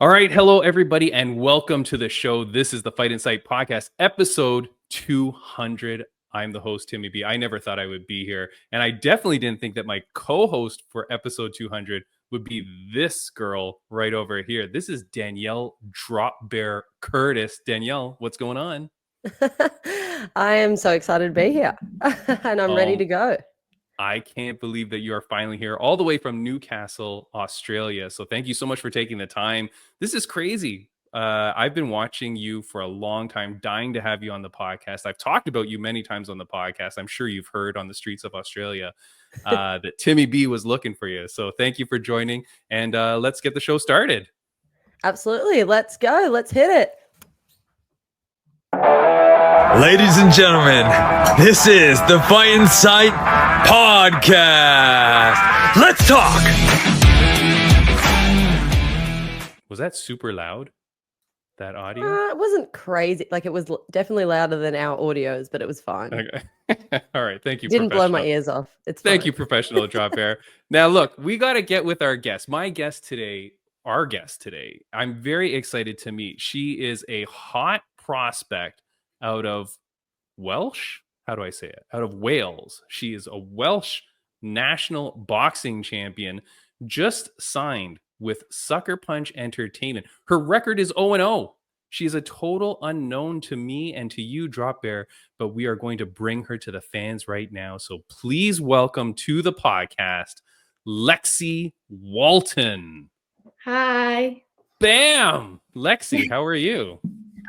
All right. Hello, everybody, and welcome to the show. This is the Fight Insight Podcast, episode 200. I'm the host, Timmy B. I never thought I would be here. And I definitely didn't think that my co-host for episode 200 would be this girl right over here. This is Danielle Drop Bear Curtis. Danielle, what's going on? I am so excited to be here and I'm ready to go. I can't believe that you are finally here all the way from Newcastle, Australia. So thank you so much for taking the time. This is crazy. I've been watching you for a long time, dying to have you on the podcast. I've talked about you many times on the podcast. I'm sure you've heard on the streets of Australia that Timmy B was looking for you. So thank you for joining, and let's get the show started. Absolutely. Let's go. Let's hit it. Ladies and gentlemen, this is the Fight Insight Podcast. Let's talk. Was that super loud? That audio? It wasn't crazy. Like, it was definitely louder than our audios, but it was fine. Okay. All right. Thank you. Didn't blow my ears off. It's fine. Thank you, professional Drop Bear. Now, look, we got to get with our guest. Our guest today, I'm very excited to meet. She is a hot prospect out of Welsh. How do I say it? Out of Wales. She is a Welsh national boxing champion, just signed with Sucker Punch Entertainment. Her record is 0-0. She is a total unknown to me and to you, Drop Bear, but we are going to bring her to the fans right now. So please welcome to the podcast, Lexi Walton. Hi. Bam! Lexi, how are you?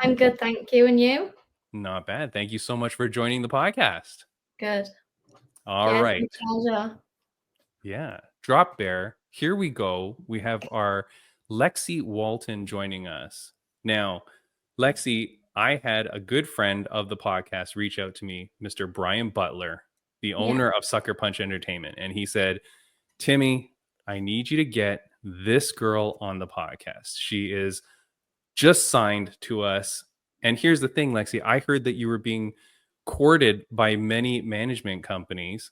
I'm good, thank you. And you? Not bad. Thank you so much for joining the podcast. Good. All right. It's a pleasure. Yeah. Drop Bear, here we go. We have our Lexi Walton joining us. Now, Lexi, I had a good friend of the podcast reach out to me, Mr. Brian Butler, the owner of Sucker Punch Entertainment. And he said, Timmy, I need you to get this girl on the podcast. She is just signed to us. And here's the thing, Lexi, I heard that you were being courted by many management companies.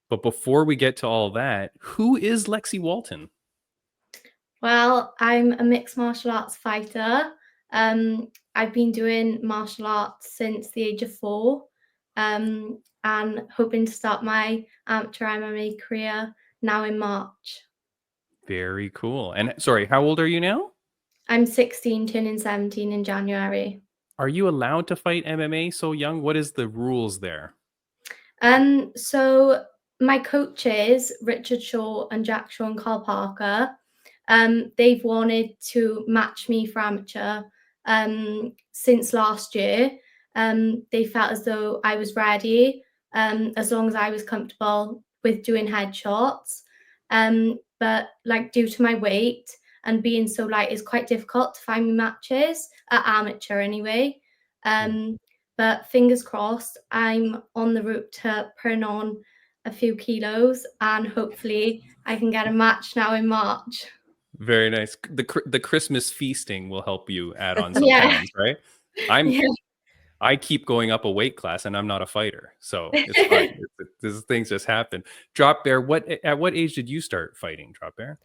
But before we get to all that, who is Lexi Walton? Well, I'm a mixed martial arts fighter. I've been doing martial arts since the age of 4, and hoping to start my amateur MMA career now in March. Very cool. And sorry, how old are you now? I'm 16, turning 17 in January. Are you allowed to fight MMA so young? What is the rules there? So my coaches, Richard Shaw and Jack Shaw and Carl Parker, they've wanted to match me for amateur since last year. They felt as though I was ready, as long as I was comfortable with doing headshots. But like, due to my weight and being so light, it's quite difficult to find me matches at amateur anyway. But fingers crossed, I'm on the route to putting on a few kilos, and hopefully I can get a match now in March. Very nice. The Christmas feasting will help you add on some pounds, right? I keep going up a weight class, and I'm not a fighter, so it's fine. These things just happen. Drop Bear, at what age did you start fighting, Drop Bear?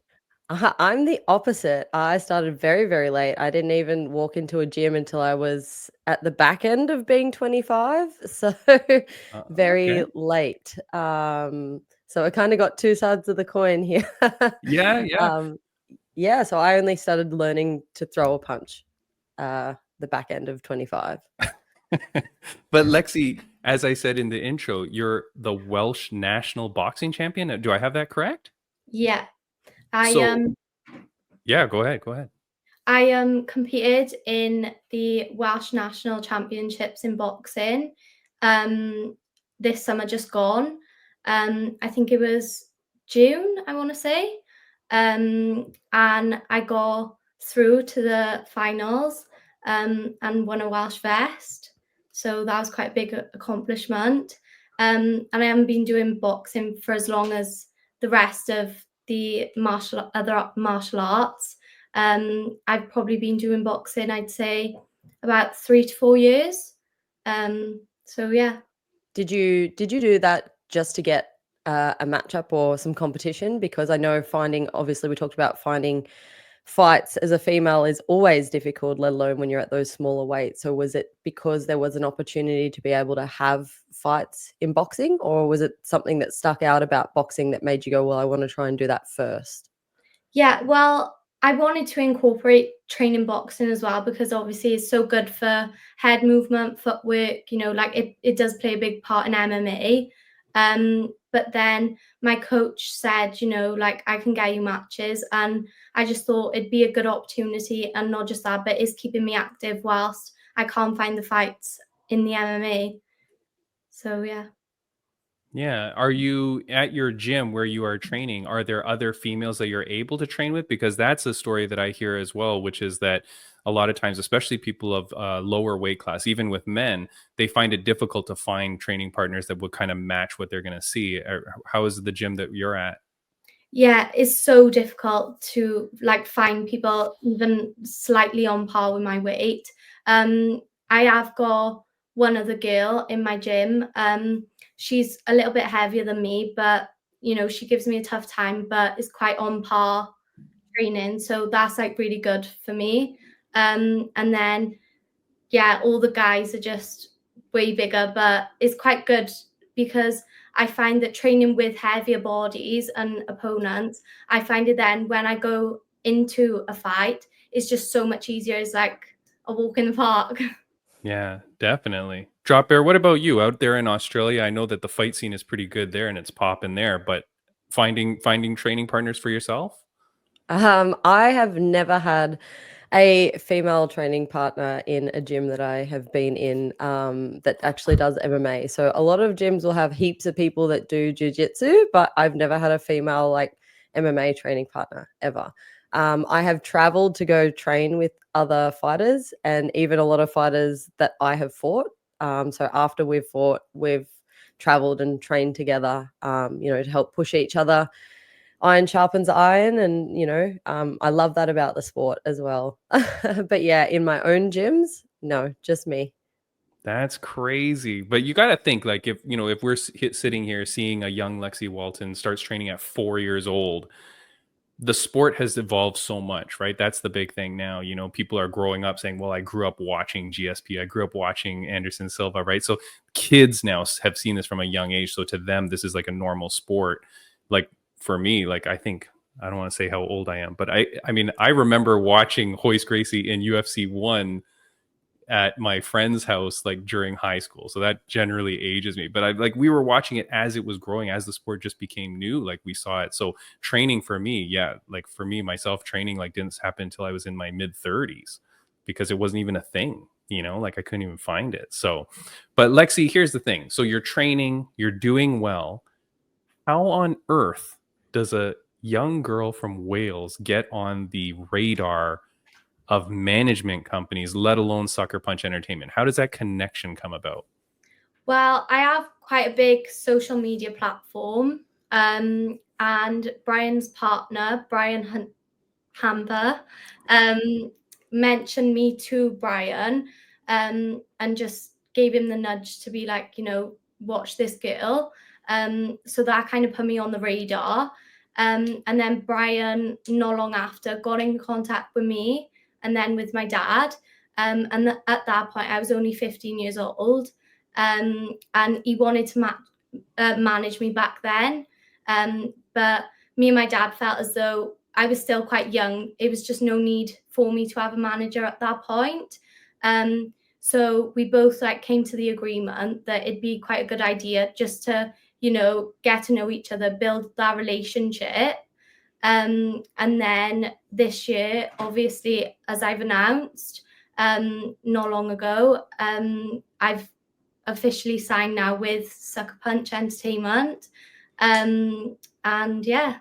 I'm the opposite. I started very, very late. I didn't even walk into a gym until I was at the back end of being 25. So very late. So I kind of got two sides of the coin here. Yeah. So I only started learning to throw a punch the back end of 25. But Lexi, as I said in the intro, you're the Welsh national boxing champion. Do I have that correct? Yeah. Yeah, go ahead. I competed in the Welsh National Championships in boxing this summer just gone. I think it was June, I want to say. And I got through to the finals and won a Welsh vest. So that was quite a big accomplishment. And I haven't been doing boxing for as long as the rest of the other martial arts. I've probably been doing boxing, I'd say, about 3 to 4 years. So yeah. Did you do that just to get a matchup or some competition? Because I know obviously we talked about finding fights as a female is always difficult, let alone when you're at those smaller weights. So was it because there was an opportunity to be able to have fights in boxing, or was it something that stuck out about boxing that made you go, well, I want to try and do that first? Yeah, well, I wanted to incorporate training boxing as well because obviously it's so good for head movement, footwork, like it does play a big part in MMA. But then my coach said, like I can get you matches, and I just thought it'd be a good opportunity, and not just that, but it's keeping me active whilst I can't find the fights in the MMA. So yeah. Yeah. Are you at your gym where you are training? Are there other females that you're able to train with? Because that's a story that I hear as well, which is that a lot of times, especially people of lower weight class, even with men, they find it difficult to find training partners that would kind of match what they're going to see. How is the gym that you're at? Yeah, it's so difficult to like find people even slightly on par with my weight. I have got one other girl in my gym. She's a little bit heavier than me, but she gives me a tough time, but is quite on par training. So that's like really good for me. And then yeah, all the guys are just way bigger, but it's quite good because I find that training with heavier bodies and opponents, I find it then when I go into a fight, it's just so much easier. It's like a walk in the park. Yeah, definitely. Drop Bear, what about you out there in Australia? I know that the fight scene is pretty good there and it's popping there, but finding training partners for yourself? I have never had a female training partner in a gym that I have been in that actually does MMA. So a lot of gyms will have heaps of people that do jujitsu, but I've never had a female like MMA training partner ever. I have traveled to go train with other fighters and even a lot of fighters that I have fought. So after we've fought, we've traveled and trained together, to help push each other. Iron sharpens iron, and I love that about the sport as well. But yeah, in my own gyms, no, just me. That's crazy. But you got to think like if we're sitting here seeing a young Lexi Walton starts training at 4 years old, the sport has evolved so much, right? That's the big thing now. People are growing up saying, well, I grew up watching GSP. I grew up watching Anderson Silva, right? So kids now have seen this from a young age. So to them, this is like a normal sport. Like for me, like I think, I don't want to say how old I am, but I mean, I remember watching Hoist Gracie in UFC 1 at my friend's house like during high school, so that generally ages me. But I like we were watching it as it was growing, as the sport just became new, like we saw it. So training for me, yeah, like for me myself, training like didn't happen until I was in my mid 30s because it wasn't even a thing, like I couldn't even find it. So but Lexi, here's the thing. So you're training, you're doing well. How on earth does a young girl from Wales get on the radar of management companies, let alone Sucker Punch Entertainment? How does that connection come about? Well, I have quite a big social media platform. And Brian's partner, Brian Hamper, mentioned me to Brian, and just gave him the nudge to be like, watch this girl. So that kind of put me on the radar. And then Brian, not long after, got in contact with me and then with my dad. At that point, I was only 15 years old. And he wanted to manage me back then. But me and my dad felt as though I was still quite young. It was just no need for me to have a manager at that point. So we both came to the agreement that it'd be quite a good idea just to, get to know each other, build that relationship. And then this year, obviously, as I've announced not long ago, I've officially signed now with Sucker Punch Entertainment. And yeah,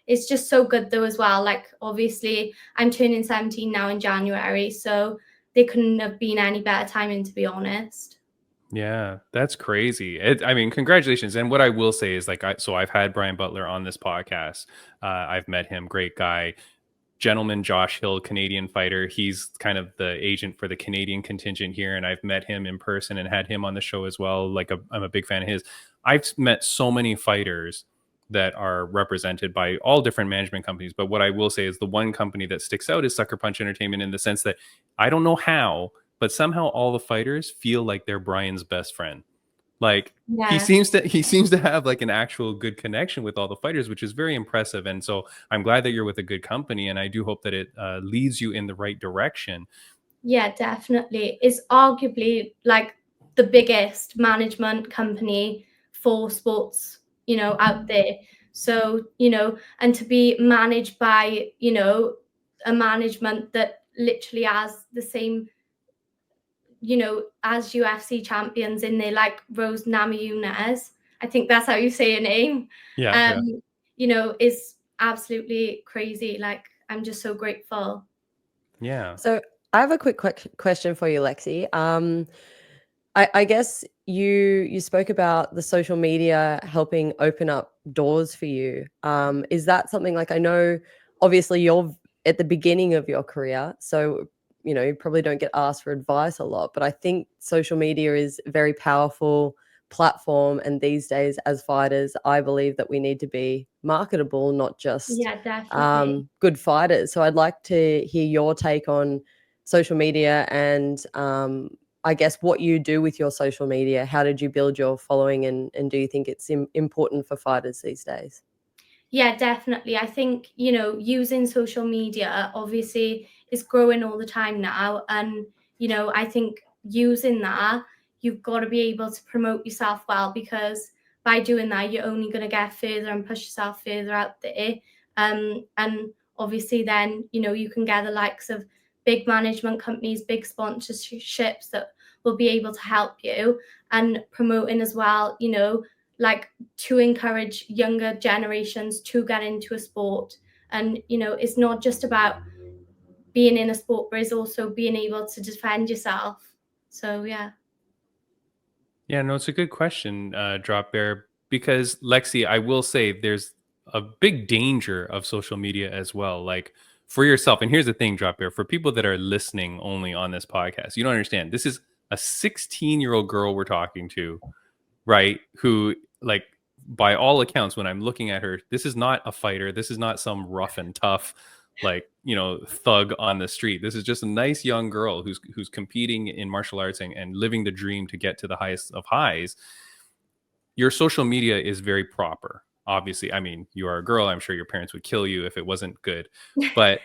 it's just so good though as well. Like obviously I'm turning 17 now in January, so there couldn't have been any better timing, to be honest. Yeah, that's crazy. I mean, congratulations. And what I will say is so I've had Brian Butler on this podcast. I've met him, great guy. Gentleman Josh Hill, Canadian fighter. He's kind of the agent for the Canadian contingent here. And I've met him in person and had him on the show as well. I'm a big fan of his. I've met so many fighters that are represented by all different management companies. But what I will say is the one company that sticks out is Sucker Punch Entertainment, in the sense that I don't know how, but somehow all the fighters feel like they're Brian's best friend. Like he Yeah. seems to have like an actual good connection with all the fighters, which is very impressive. And so I'm glad that you're with a good company, and I do hope that it leads you in the right direction. Yeah, definitely. It's arguably like the biggest management company for sports, out there. So, and to be managed by, a management that literally has the same, as UFC champions in there, like Rose Namajunas. I think that's how you say her name. Yeah. Is absolutely crazy. Like, I'm just so grateful. Yeah. So I have a quick question for you, Lexi. I guess you spoke about the social media helping open up doors for you. Is that something, like, I know obviously you're at the beginning of your career, so you probably don't get asked for advice a lot, but I think social media is a very powerful platform, and these days as fighters, I believe that we need to be marketable, not just Yeah, definitely. good fighters. So I'd like to hear your take on social media and I guess what you do with your social media. How did you build your following, and do you think it's important for fighters these days? Yeah, definitely. I think, using social media obviously is growing all the time now. And, I think using that, you've got to be able to promote yourself well, because by doing that, you're only going to get further and push yourself further out there. And obviously then, you can get the likes of big management companies, big sponsorships that will be able to help you, and promoting as well, like to encourage younger generations to get into a sport. And, it's not just about being in a sport, but it's also being able to defend yourself. So, yeah. Yeah, no, it's a good question, Drop Bear, because Lexi, I will say there's a big danger of social media as well. Like for yourself, and here's the thing, Drop Bear, for people that are listening only on this podcast, you don't understand. This is a 16-year-old girl we're talking to, right? Who, like, by all accounts, when I'm looking at her, this is not a fighter. This is not some rough and tough, like, thug on the street. This is just a nice young girl who's competing in martial arts and living the dream to get to the highest of highs. Your social media is very proper. Obviously, I mean, you are a girl. I'm sure your parents would kill you if it wasn't good. But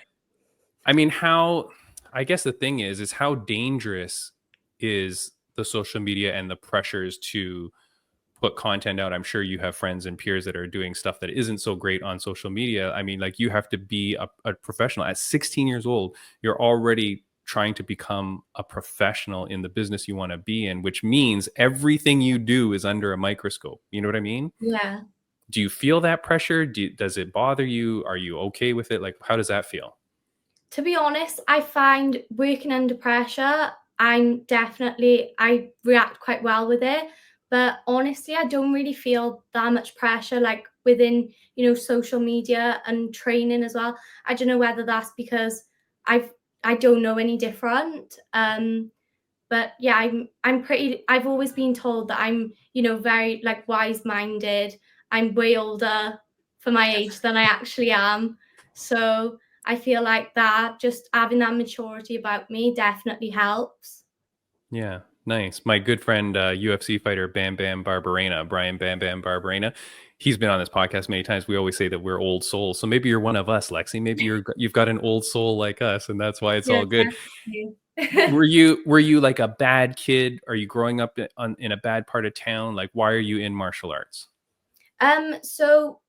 I mean, I guess the thing is how dangerous is the social media and the pressures to put content out. I'm sure you have friends and peers that are doing stuff that isn't so great on social media. I mean, like, you have to be a professional at 16 years old. You're already trying to become a professional in the business you want to be in, which means everything you do is under a microscope. You know what I mean? Yeah. Do you feel that pressure? Does it bother you? Are you okay with it? Like, how does that feel? To be honest, I find working under pressure, I react quite well with it. But honestly, I don't really feel that much pressure, like within, social media and training as well. I don't know whether that's because I don't know any different. But yeah, I've always been told that I'm, very like wise-minded. I'm way older for my age than I actually am. So I feel like that, just having that maturity about me, definitely helps. Yeah, nice. My good friend, UFC fighter Bam Bam Barberena, Brian Bam Bam Barberena, he's been on this podcast many times. We always say that we're old souls. So maybe you're one of us, Lexi. Maybe you've got an old soul like us, and that's why it's Yeah, all good. definitely. Were you like a bad kid? Are you growing up in a bad part of town? Like, why are you in martial arts? So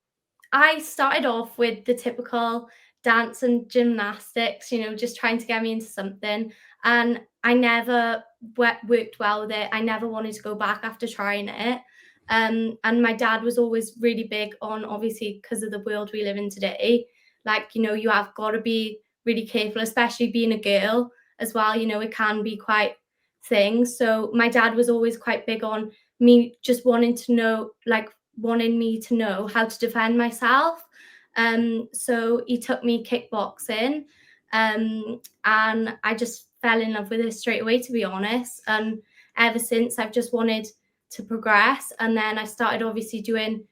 I started off with the typical dance and gymnastics, just trying to get me into something. And I never worked well with it. I never wanted to go back after trying it. And my dad was always really big on, obviously, because of the world we live in today, like, you have got to be really careful, especially being a girl as well. It can be quite things. So my dad was always quite big on me just wanting me to know how to defend myself. So he took me kickboxing, and I just fell in love with it straight away, to be honest. And ever since, I've just wanted to progress. And then I started obviously doing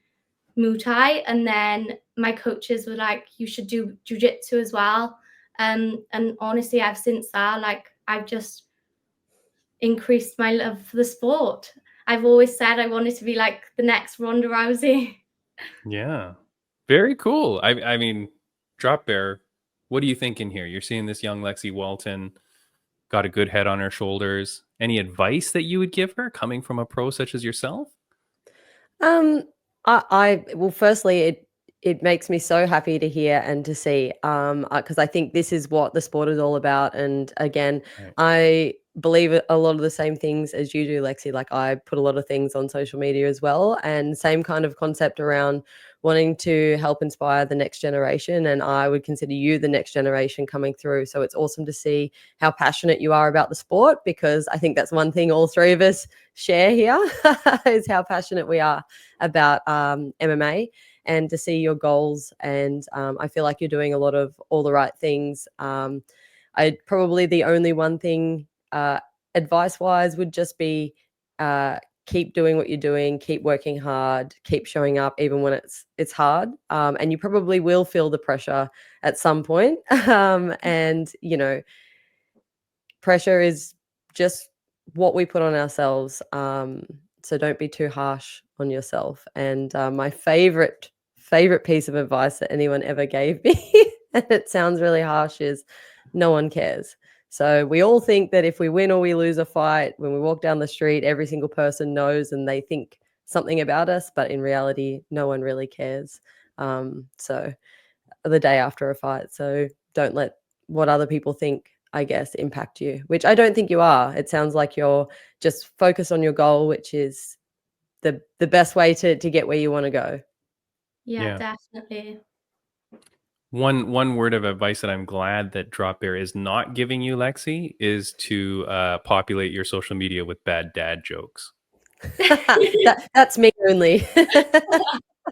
Muay Thai, and then my coaches were like, you should do jiu-jitsu as well. And honestly, I've since that, like, I've just increased my love for the sport. I've always said I wanted to be like the next Ronda Rousey. Yeah. Very cool. I mean, Drop Bear, what are you thinking here? You're seeing this young Lexi Walton, got a good head on her shoulders. Any advice that you would give her coming from a pro such as yourself? Um, I well, firstly, it makes me so happy to hear and to see, because I think this is what the sport is all about. And again, Right. I believe a lot of the same things as you do, Lexi. Like I put a lot of things on social media as well, and same kind of concept around wanting to help inspire the next generation. And I would consider you the next generation coming through. So it's awesome to see how passionate you are about the sport, because I think that's one thing all three of us share here is how passionate we are about MMA, and to see your goals. And I feel like you're doing a lot of all the right things. I probably the only one thing advice wise would just be keep doing what you're doing, keep working hard, keep showing up even when it's hard. And you probably will feel the pressure at some point. And pressure is just what we put on ourselves. So don't be too harsh on yourself. And my favorite piece of advice that anyone ever gave me, and it sounds really harsh, is no one cares. So we all think that if we win or we lose a fight, when we walk down the street, every single person knows and they think something about us, but in reality, no one really cares. So the day after a fight. So don't let what other people think, I guess, impact you, which I don't think you are. It sounds like you're just focused on your goal, which is the best way to get where you want to go. Yeah, Yeah. definitely. One word of advice that I'm glad that Drop Bear is not giving you, Lexi, is to populate your social media with bad dad jokes. That's me only.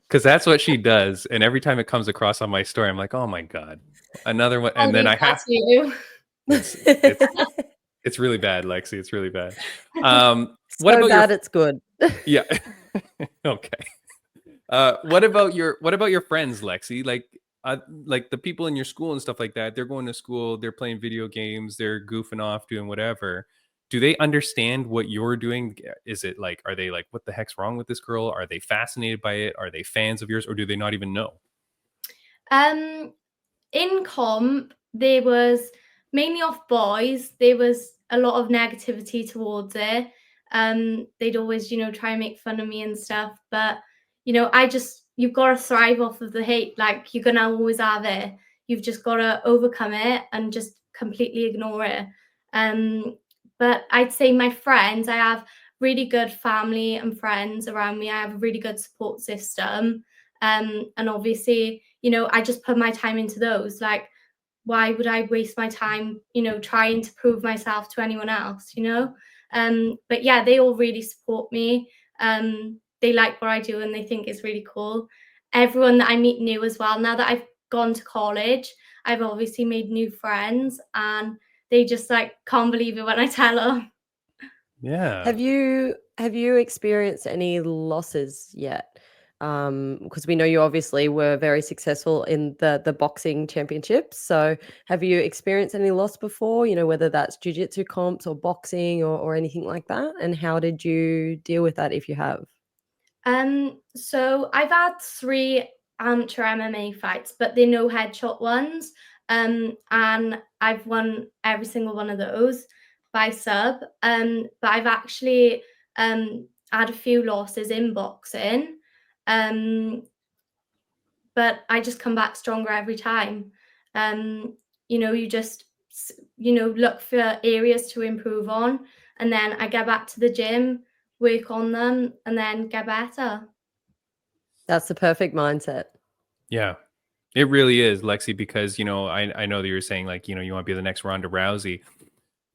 Because that's what she does. And every time it comes across on my story, I'm like, oh my God, another one. I'll And then leave I that have to you. it's really bad, Lexi. It's really bad. What So about your bad it's good. yeah. Okay. What about your friends, Lexi? Like the people in your school and stuff like that. They're going to school, they're playing video games, they're goofing off, doing whatever. Do they understand what you're doing? Is it like, are they like, what the heck's wrong with this girl? Are they fascinated by it? Are they fans of yours, or do they not even know? Um, in comp, there was mainly off boys. There was a lot of negativity towards it. They'd always, try and make fun of me and stuff. But, you've got to thrive off of the hate. Like, you're going to always have it. You've just got to overcome it and just completely ignore it. But I'd say my friends, I have really good family and friends around me. I have a really good support system. And obviously, I just put my time into those. Like, why would I waste my time, trying to prove myself to anyone else, But yeah, they all really support me. They like what I do and they think it's really cool. Everyone that I meet new as well. Now that I've gone to college, I've obviously made new friends and they just like can't believe it when I tell them. Yeah. Have you experienced any losses yet? Because we know you obviously were very successful in the boxing championships. So have you experienced any loss before? Whether that's jiu-jitsu comps or boxing or anything like that? And how did you deal with that if you have? So I've had 3 amateur MMA fights, but they're no headshot ones. And I've won every single one of those by sub. But I've actually had a few losses in boxing. Um, but I just come back stronger every time. You just look for areas to improve on, and then I get back to the gym, work on them, and then get better. That's the perfect mindset. Yeah. It really is, Lexi, because I know that you're saying, like, you want to be the next Ronda Rousey.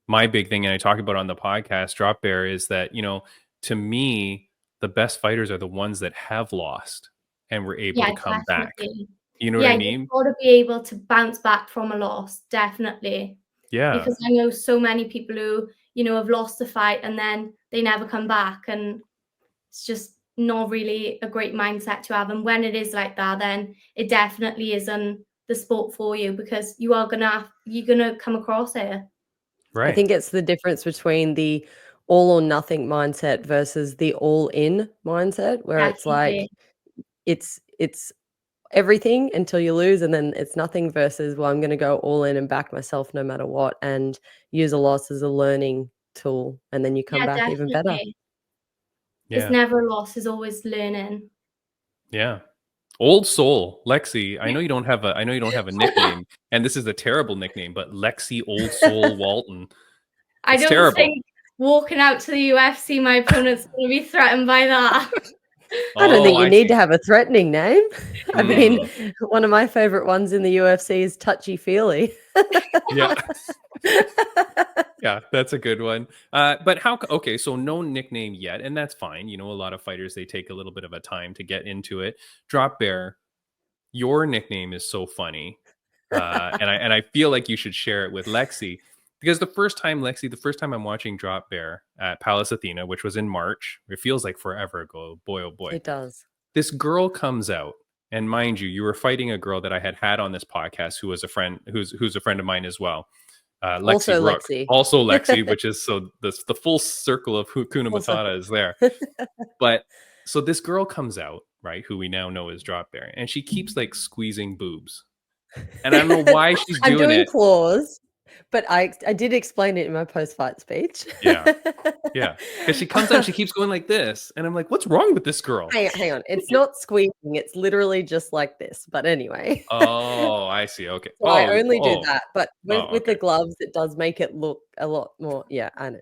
My big thing, and I talk about on the podcast, Drop Bear, is that, to me, the best fighters are the ones that have lost and were able Yeah, to come back. definitely. You know what Yeah, I you've mean? got to be able to bounce back from a loss, definitely. Yeah. Because I know so many people who, have lost the fight and then they never come back, and it's just not really a great mindset to have. And when it is like that, then it definitely isn't the sport for you, because you're gonna come across it. I think it's the difference between the all or nothing mindset versus the all in mindset, where it's like it's everything until you lose, and then it's nothing, versus, well, I'm going to go all in and back myself no matter what, and use a loss as a learning tool, and then you come Yeah, back even better. definitely. It's never a loss, it's always learning. Yeah. Old soul, Lexi. I know you don't have a nickname, and this is a terrible nickname, but Lexi Old Soul Walton. I It's don't terrible. think walking out to the UFC, my opponent's going to be threatened by that. I don't think you I need see. to have a threatening name. I mean, one of my favorite ones in the UFC is Touchy Feely. Yeah. Yeah, that's a good one. But okay, so no nickname yet, and that's fine. You know, a lot of fighters, they take a little bit of a time to get into it. Drop Bear, your nickname is so funny. And I feel like you should share it with Lexi, because the first time I'm watching Drop Bear at Palace Athena, which was in March, it feels like forever ago. Boy, oh boy. It does. This girl comes out, and mind you were fighting a girl that I had on this podcast, who was a friend, who's a friend of mine as well. Lexi Also Rook, Lexi. also Lexi, which is so the full circle of Hakuna Matata is there. But so this girl comes out, right, who we now know is Drop Bear, and she keeps like squeezing boobs, and I don't know why she's I'm doing doing it. claws, but I did explain it in my post-fight speech. Yeah, because she comes out and she keeps going like this, and I'm like, what's wrong with this girl? Hang on. It's not squeezing. It's literally just like this. But anyway. Oh, I see. Okay. So I only do that. But with the okay. gloves, it does make it look a lot more. Yeah, I know.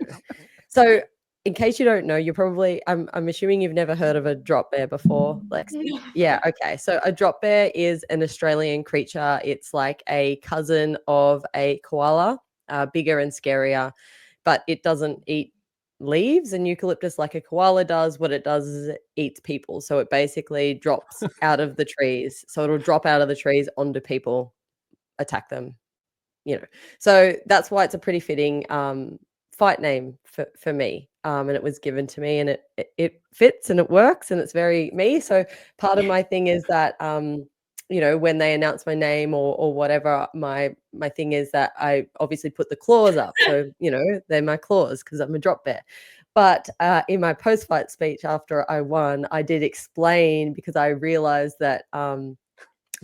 So in case you don't know, you're probably, I'm assuming you've never heard of a drop bear before, Lexi. Yeah. Okay. So a drop bear is an Australian creature. It's like a cousin of a koala, bigger and scarier, but it doesn't eat leaves and eucalyptus like a koala does. What it does is it eats people. So it basically drops out of the trees. So it'll drop out of the trees onto people, attack them, you know. So that's why it's a pretty fitting fight name for me. And it was given to me, and it fits and it works, and it's very me. So part of my thing is that you know, when they announce my name or whatever, my thing is that I obviously put the claws up. So, you know, they're my claws because I'm a drop bear. But in my post-fight speech after I won, I did explain, because I realized that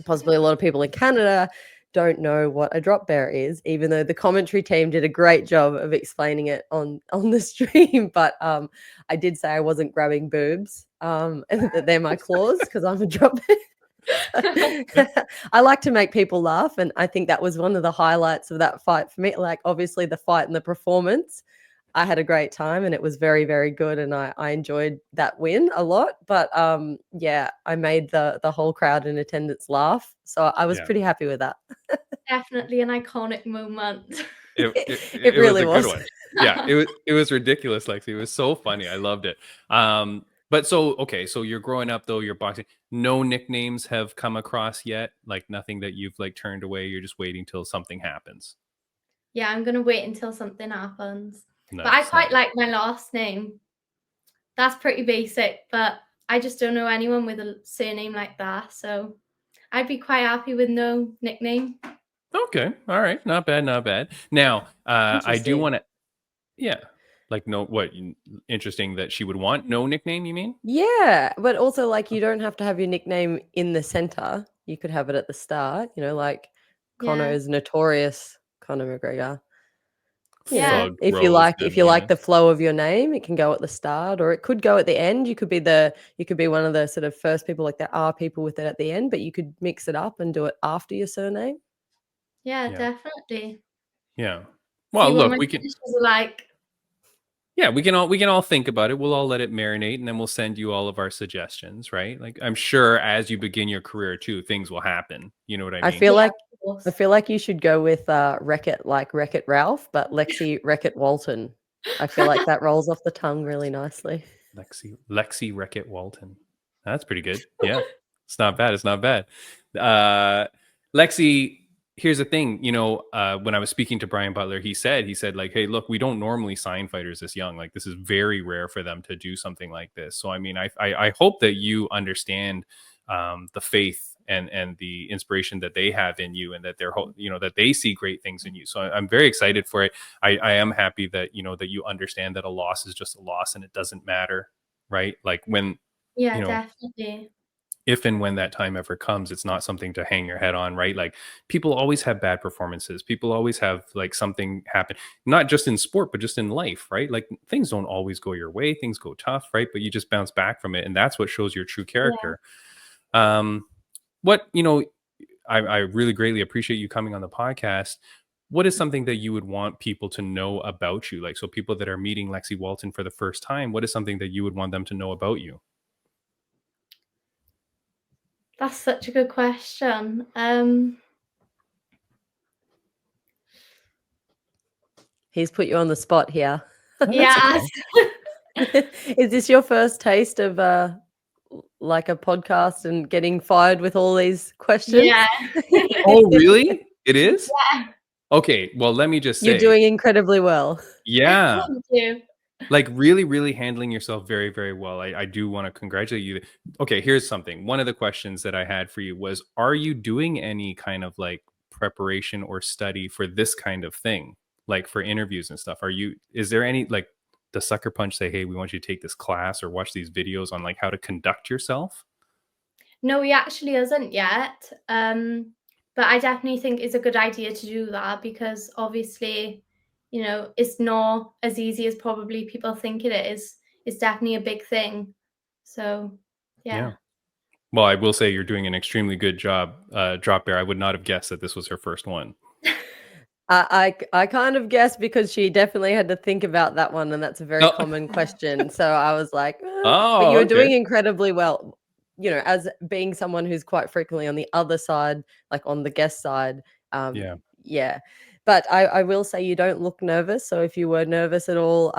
possibly a lot of people in Canada don't know what a drop bear is, even though the commentary team did a great job of explaining it on the stream. But I did say I wasn't grabbing boobs, and that they're my claws because I'm a drop bear. I like to make people laugh, and I think that was one of the highlights of that fight for me. Like, obviously the fight and the performance, I had a great time, and it was very, very good, and I enjoyed that win a lot. But yeah, I made the whole crowd in attendance laugh, so I was pretty happy with that. Definitely an iconic moment. It really was a was. good one. Yeah, it was ridiculous, Lexi. It was so funny. I loved it. But so, okay, so you're growing up, though, you're boxing. No nicknames have come across yet? Like, nothing that you've like turned away? You're just waiting till something happens? Yeah, I'm going to wait until something happens. Nice, but I quite like my last name. That's pretty basic, but I just don't know anyone with a surname like that. So I'd be quite happy with no nickname. Okay. All right. Not bad. Not bad. Now, I do want to, yeah. Like, no, what? Interesting that she would want no nickname, you mean? Yeah, but also, like, you don't have to have your nickname in the center. You could have it at the start, you know, like Connor's Notorious Conor McGregor. Yeah. If you like the flow of your name, it can go at the start, or it could go at the end. You could be one of the sort of first people, like there are people with it at the end, but you could mix it up and do it after your surname. Yeah, definitely. Yeah. Well, look, we can Yeah, we can all think about it. We'll all let it marinate, and then we'll send you all of our suggestions, right? Like, I'm sure as you begin your career too, things will happen. You know what I mean? I feel like you should go with Wreck-It, like Wreck-It Ralph, but Lexi Wreck-It Walton. I feel like that rolls off the tongue really nicely. Lexi Wreck-It Walton. That's pretty good. Yeah. It's not bad. Lexi, here's the thing, when I was speaking to Brian Butler, he said like, hey, look, we don't normally sign fighters this young. Like, this is very rare for them to do something like this. So, I mean, I hope that you understand the faith and the inspiration that they have in you, and that that they see great things in you. So I'm very excited for it. I am happy that, that you understand that a loss is just a loss and it doesn't matter, right? Like, when, Yeah, you know, definitely. if and when that time ever comes, it's not something to hang your head on, right? Like, people always have bad performances. People always have like something happen, not just in sport, but just in life, right? Like, things don't always go your way. Things go tough, right? But you just bounce back from it. And that's what shows your true Yeah. character. Um, what, I really greatly appreciate you coming on the podcast. What is something that you would want people to know about you? Like, so people that are meeting Lexi Walton for the first time, what is something that you would want them to know about you? That's such a good question. He's put you on the spot here. Oh, that's Yeah. okay. Is this your first taste of like a podcast and getting fired with all these questions? Yeah. Oh, really? It is? Yeah. Okay, well, let me just You're say, doing incredibly well. yeah, Thank you. like, really, really handling yourself very, very well. I do want to congratulate you. Okay, here's something. One of the questions that I had for you was, are you doing any kind of like preparation or study for this kind of thing? Like, for interviews and stuff? Is there any, like, the sucker punch say, hey, we want you to take this class or watch these videos on like how to conduct yourself? No, he actually hasn't yet. But I definitely think it's a good idea to do that, because obviously, it's not as easy as probably people think it is. It's definitely a big thing. So, Yeah. yeah. Well, I will say you're doing an extremely good job, Drop Bear. I would not have guessed that this was her first one. I kind of guessed, because she definitely had to think about that one, and that's a very Oh, common question. So I was like, but oh, you were okay. doing incredibly well. As being someone who's quite frequently on the other side, like on the guest side, Yeah. yeah. But I will say you don't look nervous. So if you were nervous at all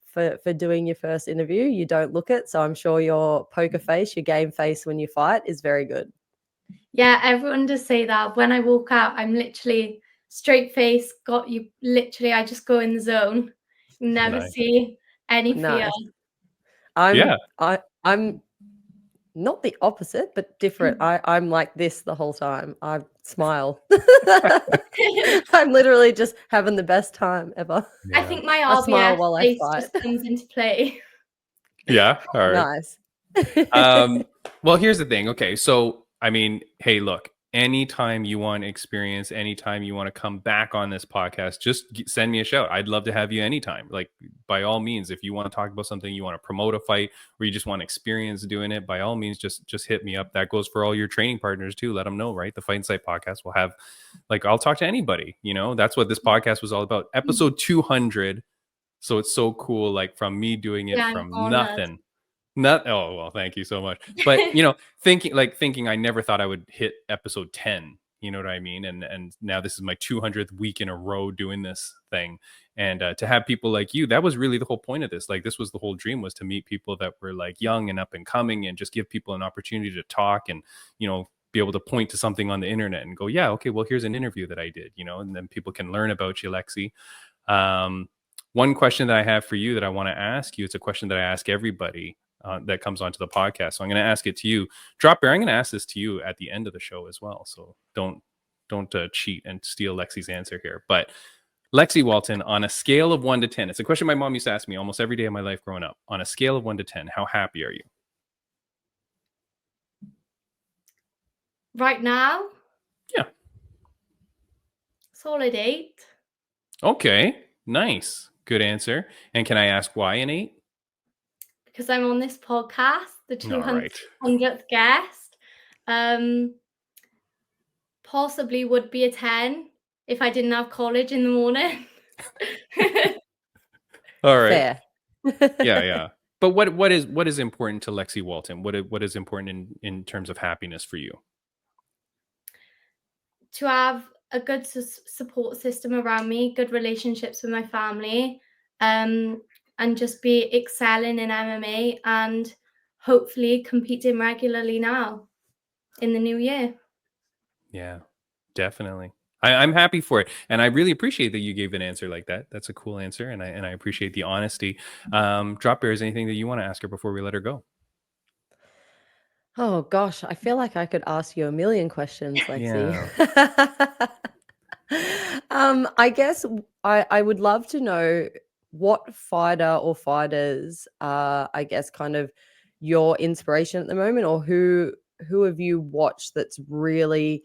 for doing your first interview, you don't look it. So I'm sure your poker face, your game face when you fight is very good. Yeah, everyone does say that. When I walk out, I'm literally straight face, got you. Literally, I just go in the zone. Never Nice. see any fear. Nice. I'm Yeah. I'm not the opposite, but different. I'm like this the whole time. I smile. I'm literally just having the best time ever. I Yeah. think my I smile RBS while I face fight. just comes into play. Yeah. All right. Nice. Well, here's the thing. Okay. So, I mean, hey, look, anytime you want experience, anytime you want to come back on this podcast, just send me a shout. I'd love to have you anytime. Like, by all means, if you want to talk about something, you want to promote a fight, or you just want experience doing it, by all means, just hit me up. That goes for all your training partners too. Let them know, right? The Fight Insight podcast will have, like, I'll talk to anybody. That's what this podcast was all about. Episode 200. So it's so cool, like, from me doing it Yeah, I'm from honored. nothing. Not Oh, well, thank you so much. But thinking I never thought I would hit episode 10. You know what I mean? And now this is my 200th week in a row doing this thing. And to have people like you, that was really the whole point of this. Like, this was the whole dream, was to meet people that were like young and up and coming, and just give people an opportunity to talk, and be able to point to something on the internet and go, yeah, okay, well, here's an interview that I did, and then people can learn about you, Lexi. One question that I have for you that I want to ask you, it's a question that I ask everybody that comes onto the podcast. So I'm going to ask it to you. Drop Bear, I'm going to ask this to you at the end of the show as well. So don't cheat and steal Lexi's answer here. But Lexi Walton, on a scale of 1 to 10, it's a question my mom used to ask me almost every day of my life growing up. On a scale of 1 to 10, how happy are you? Right now, Yeah. solid 8. Okay. Nice. Good answer. And can I ask why an 8? Because I'm on this podcast, the All right. 200th guest. Possibly would be a 10 if I didn't have college in the morning. All right. Fair. Yeah, yeah. But what is important to Lexi Walton? What is important in terms of happiness for you? To have a good support system around me, good relationships with my family, and just be excelling in MMA, and hopefully competing regularly now in the new year. Yeah, definitely. I'm happy for it, and I really appreciate that you gave an answer like that. That's a cool answer, and I appreciate the honesty. Drop Bear, is anything that you want to ask her before we let her go? Oh gosh, I feel like I could ask you a million questions, Lexi. Yeah. I guess I would love to know what fighter or fighters are, I guess, kind of your inspiration at the moment, or who have you watched that's really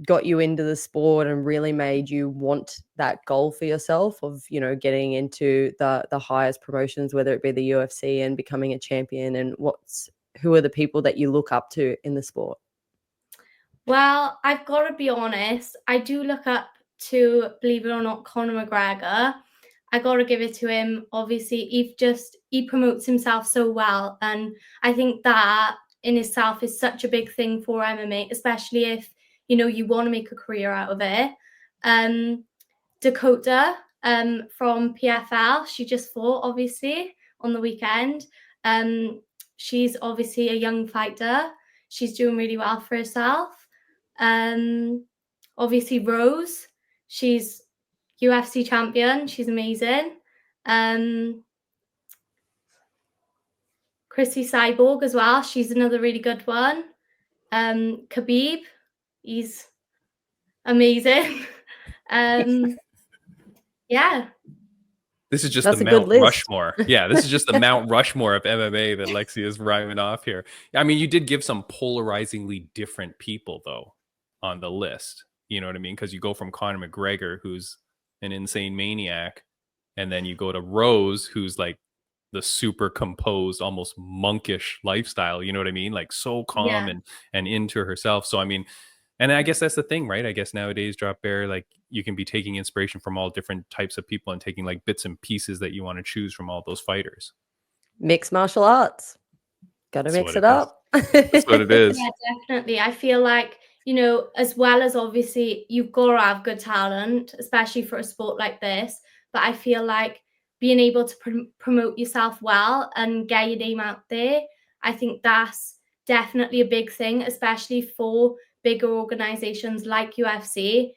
got you into the sport and really made you want that goal for yourself of, getting into the highest promotions, whether it be the UFC and becoming a champion, and who are the people that you look up to in the sport? Well, I've got to be honest. I do look up to, believe it or not, Conor McGregor. I got to give it to him. Obviously, he promotes himself so well, and I think that in itself is such a big thing for MMA, especially if you want to make a career out of it. Dakota from PFL, she just fought obviously on the weekend. She's obviously a young fighter. She's doing really well for herself. Obviously Rose, she's UFC champion. She's amazing. Chrissy Cyborg as well. She's another really good one. Khabib, he's amazing. Yeah. This is just That's the a good Mount list. Rushmore. Yeah, this is just the Mount Rushmore of MMA that Lexi is rhyming off here. I mean, you did give some polarizingly different people, though, on the list. You know what I mean? Because you go from Conor McGregor, who's an insane maniac, and then you go to Rose, who's like the super composed, almost monkish lifestyle. You know what I mean? Like so calm Yeah. and into herself. So, I mean, and I guess that's the thing, right? I guess nowadays, Drop Bear, like you can be taking inspiration from all different types of people and taking like bits and pieces that you want to choose from all those fighters. Mixed martial arts. Got to That's mix what it it is. up. That's what it is. Yeah, definitely. I feel like, as well as obviously you've got to have good talent, especially for a sport like this. But I feel like being able to promote yourself well and get your name out there, I think that's definitely a big thing, especially for bigger organizations like UFC.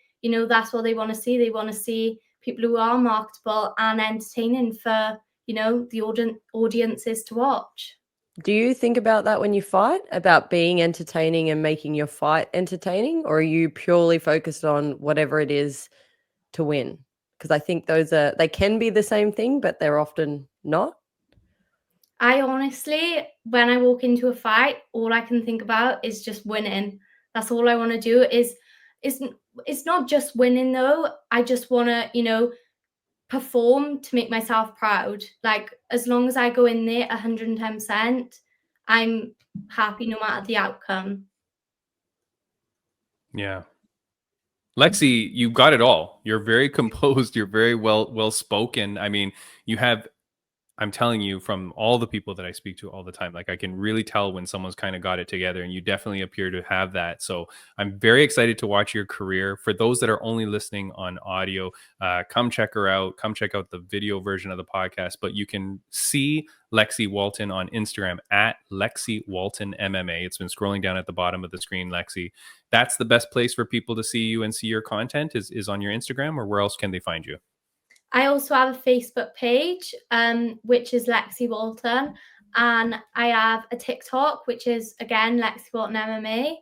That's what they want to see. They want to see people who are marketable and entertaining for, the audiences to watch. Do you think about that when you fight, about being entertaining and making your fight entertaining, or are you purely focused on whatever it is to win? Because I think they can be the same thing, but they're often not. I honestly, when I walk into a fight, all I can think about is just winning. That's all I want to do it's not just winning though. I just want to, perform to make myself proud. Like as long as I go in there 110%, I'm happy no matter the outcome. Yeah. Lexi, you got it all. You're very composed. You're very well spoken. I mean, I'm telling you from all the people that I speak to all the time, like I can really tell when someone's kind of got it together, and you definitely appear to have that. So I'm very excited to watch your career. For those that are only listening on audio, come check her out. Come check out the video version of the podcast. But you can see Lexi Walton on Instagram at Lexi Walton MMA. It's been scrolling down at the bottom of the screen, Lexi. That's the best place for people to see you and see your content is on your Instagram, or where else can they find you? I also have a Facebook page, which is Lexi Walton, and I have a TikTok, which is again Lexi Walton MMA,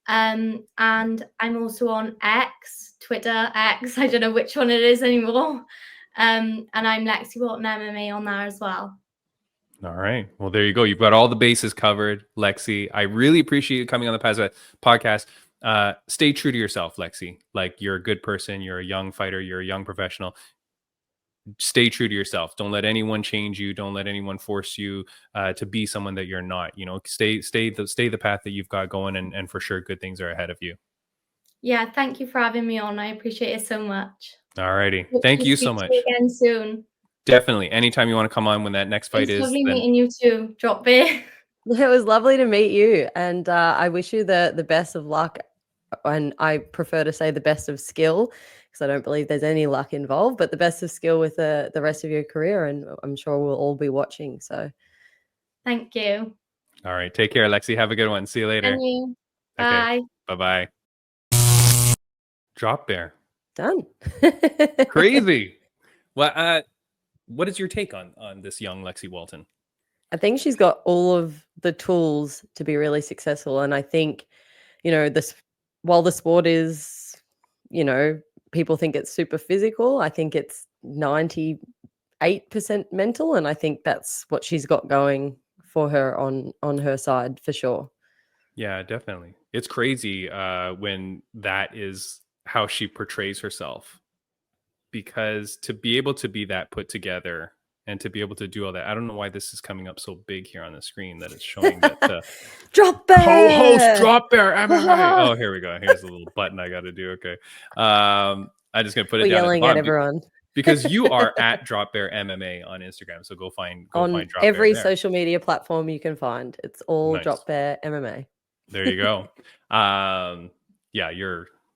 and I'm also on Twitter X. I don't know which one it is anymore, and I'm Lexi Walton MMA on there as well. All right. Well, there you go. You've got all the bases covered, Lexi. I really appreciate you coming on the podcast. Stay true to yourself, Lexi. Like you're a good person. You're a young fighter. You're a young professional. Stay true to yourself. Don't let anyone change you. Don't let anyone force you to be someone that you're not. Stay the path that you've got going, and for sure, good things are ahead of you. Yeah, thank you for having me on. I appreciate it so much. All righty. Thank you so much. Again soon. Definitely. Anytime you want to come on when that next fight is. It's lovely meeting you too, Drop Bear. It was lovely to meet you, and I wish you the best of luck. And I prefer to say the best of skill, because I don't believe there's any luck involved, but the best of skill with the rest of your career. And I'm sure we'll all be watching. So thank you. All right. Take care, Lexi. Have a good one. See you later. And you. Okay. Bye. Bye-bye. Drop bear. Done. Crazy. Well, what is your take on this young Lexi Walton? I think she's got all of the tools to be really successful. And I think, this while the sport is, people think it's super physical, I think it's 98% mental. And I think that's what she's got going for her on her side for sure. Yeah, definitely. It's crazy when that is how she portrays herself, because to be able to be that put together and to be able to do all that, I don't know why this is coming up so big here on the screen that it's showing that Drop co-host bear. Drop Bear MMA. Oh, here we go. Here's a little button I got to do. Okay. I'm just going to put it We're down at the yelling at bottom everyone. because you are at Drop Bear MMA on Instagram. So go find On Drop every Bear there. social media platform you can find. It's all Nice. Drop Bear MMA. There you go. Yeah,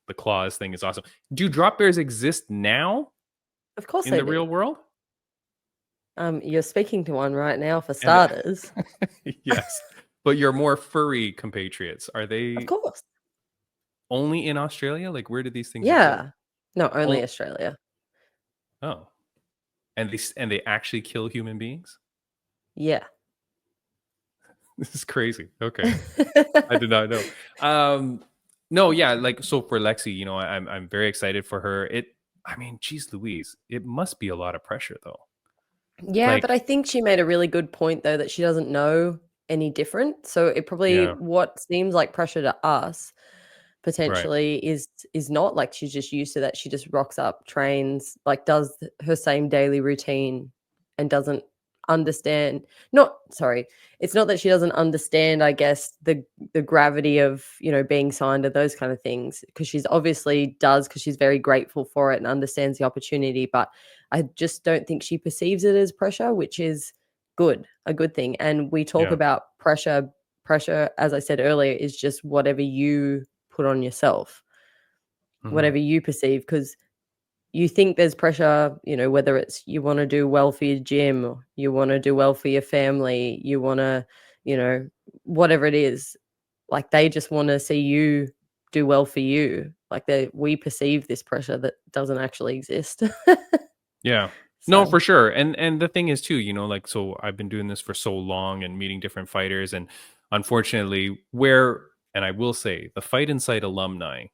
the claws thing is awesome. Do drop bears exist now Of course in they the do. real world? You're speaking to one right now for starters. Yes. But your more furry compatriots, are they Of course. only in Australia? Like, where do these things exist? Yeah. No, only Australia. Oh. And they actually kill human beings? Yeah. This is crazy. Okay. I did not know. No, yeah, like, so for Lexi, I'm very excited for her. I mean, geez Louise, it must be a lot of pressure though. Yeah, Like, but I think she made a really good point though that she doesn't know any different. So it probably Yeah. what seems like pressure to us Right. potentially is not, like, she's just used to that. She just rocks up, trains, like does her same daily routine and doesn't understand. It's not that she doesn't understand, I guess, the gravity of, being signed to those kind of things, because she's obviously does, because she's very grateful for it and understands the opportunity, but I just don't think she perceives it as pressure, which is a good thing. And we talk Yeah. about pressure, as I said earlier, is just whatever you put on yourself, whatever you perceive, because you think there's pressure, whether it's you want to do well for your gym, or you want to do well for your family, you want to, whatever it is, like they just want to see you do well for you. Like we perceive this pressure that doesn't actually exist. Yeah. No, So, for sure. And the thing is too, like, so I've been doing this for so long and meeting different fighters, and unfortunately, and I will say, the Fight Insight alumni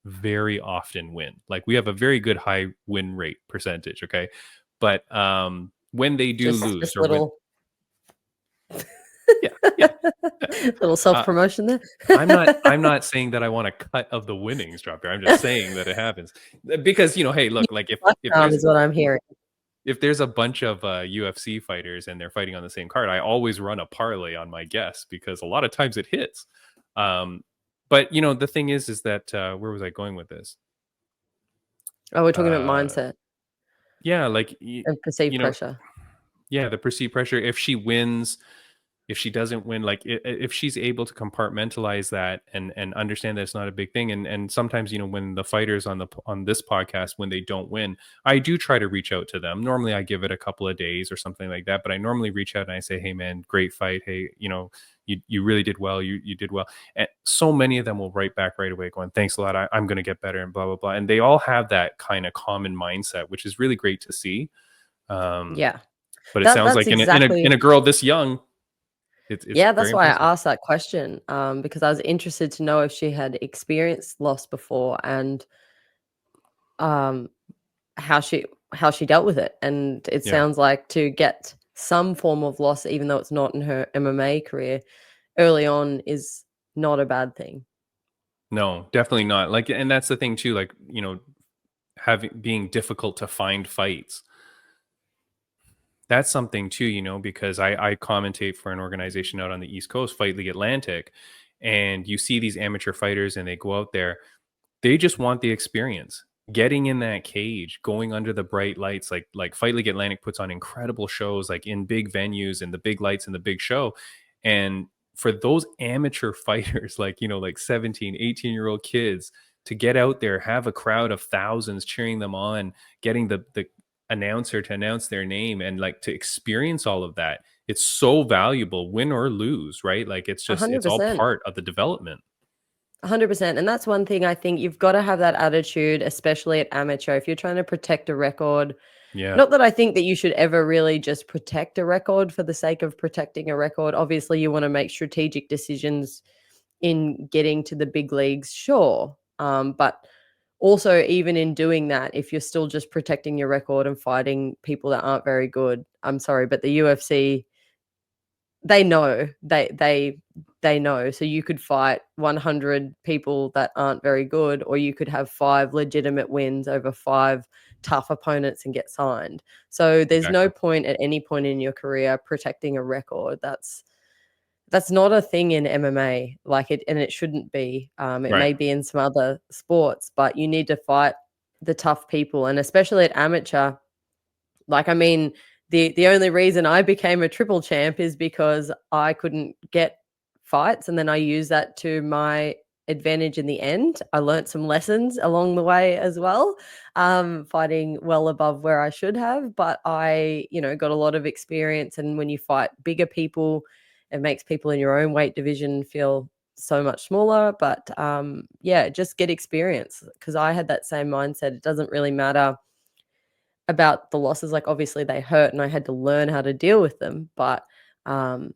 very often win. Like, we have a very good high win rate percentage, okay? But when they do lose, just or when little yeah. little self-promotion there. I'm not saying that I want a cut of the winnings, Drop Bear. I'm just saying that it happens. Because, hey, look, like, if is what I'm hearing. if there's a bunch of UFC fighters and they're fighting on the same card, I always run a parlay on my guess, because a lot of times it hits. But the thing is that where was I going with this? Oh, we're talking about mindset Yeah, like, and perceived pressure. yeah, the perceived pressure. If she wins, if she doesn't win, like, if she's able to compartmentalize that and understand that it's not a big thing. And sometimes, when the fighters on this podcast, when they don't win, I do try to reach out to them. Normally I give it a couple of days or something like that, but I normally reach out and I say, hey man, great fight. Hey, you really did well. You did well. And so many of them will write back right away going, thanks a lot. I'm going to get better, and blah, blah, blah. And they all have that kind of common mindset, which is really great to see. Yeah. But it sounds like in a girl this young, it's yeah, that's why impressive. I asked that question, because I was interested to know if she had experienced loss before, and how she dealt with it. And it sounds like to get some form of loss, even though it's not in her MMA career, early on is not a bad thing. No, definitely not. Like, and that's the thing too, like, being difficult to find fights. That's something too, because I commentate for an organization out on the East Coast, Fight League Atlantic, and you see these amateur fighters and they go out there, they just want the experience. Getting in that cage, going under the bright lights, like Fight League Atlantic puts on incredible shows, like in big venues and the big lights and the big show. And for those amateur fighters, like, like 17, 18-year-old kids, to get out there, have a crowd of thousands cheering them on, getting the announcer to announce their name, and like to experience all of that, it's so valuable, win or lose, right? Like, it's just, it's all 100%. part of the development. 100%. And that's one thing I think you've got to have that attitude, especially at amateur. If you're trying to protect a record, Yeah. not that I think that you should ever really just protect a record for the sake of protecting a record. Obviously, you want to make strategic decisions in getting to the big leagues, sure. But also, even in doing that, if you're still just protecting your record and fighting people that aren't very good, I'm sorry, but the UFC, they know. They know. So you could fight 100 people that aren't very good, or you could have 5 legitimate wins over 5 tough opponents and get signed. So there's no Exactly. point at any point in your career protecting a record. That's not a thing in MMA, like it, and it shouldn't be. It Right. may be in some other sports, but you need to fight the tough people, and especially at amateur. Like, I mean, the only reason I became a triple champ is because I couldn't get fights, and then I used that to my advantage in the end. I learnt some lessons along the way as well, fighting well above where I should have, but I, got a lot of experience, and when you fight bigger people, it makes people in your own weight division feel so much smaller, but, yeah, just get experience because I had that same mindset. It doesn't really matter about the losses, like, obviously they hurt and I had to learn how to deal with them, but, um,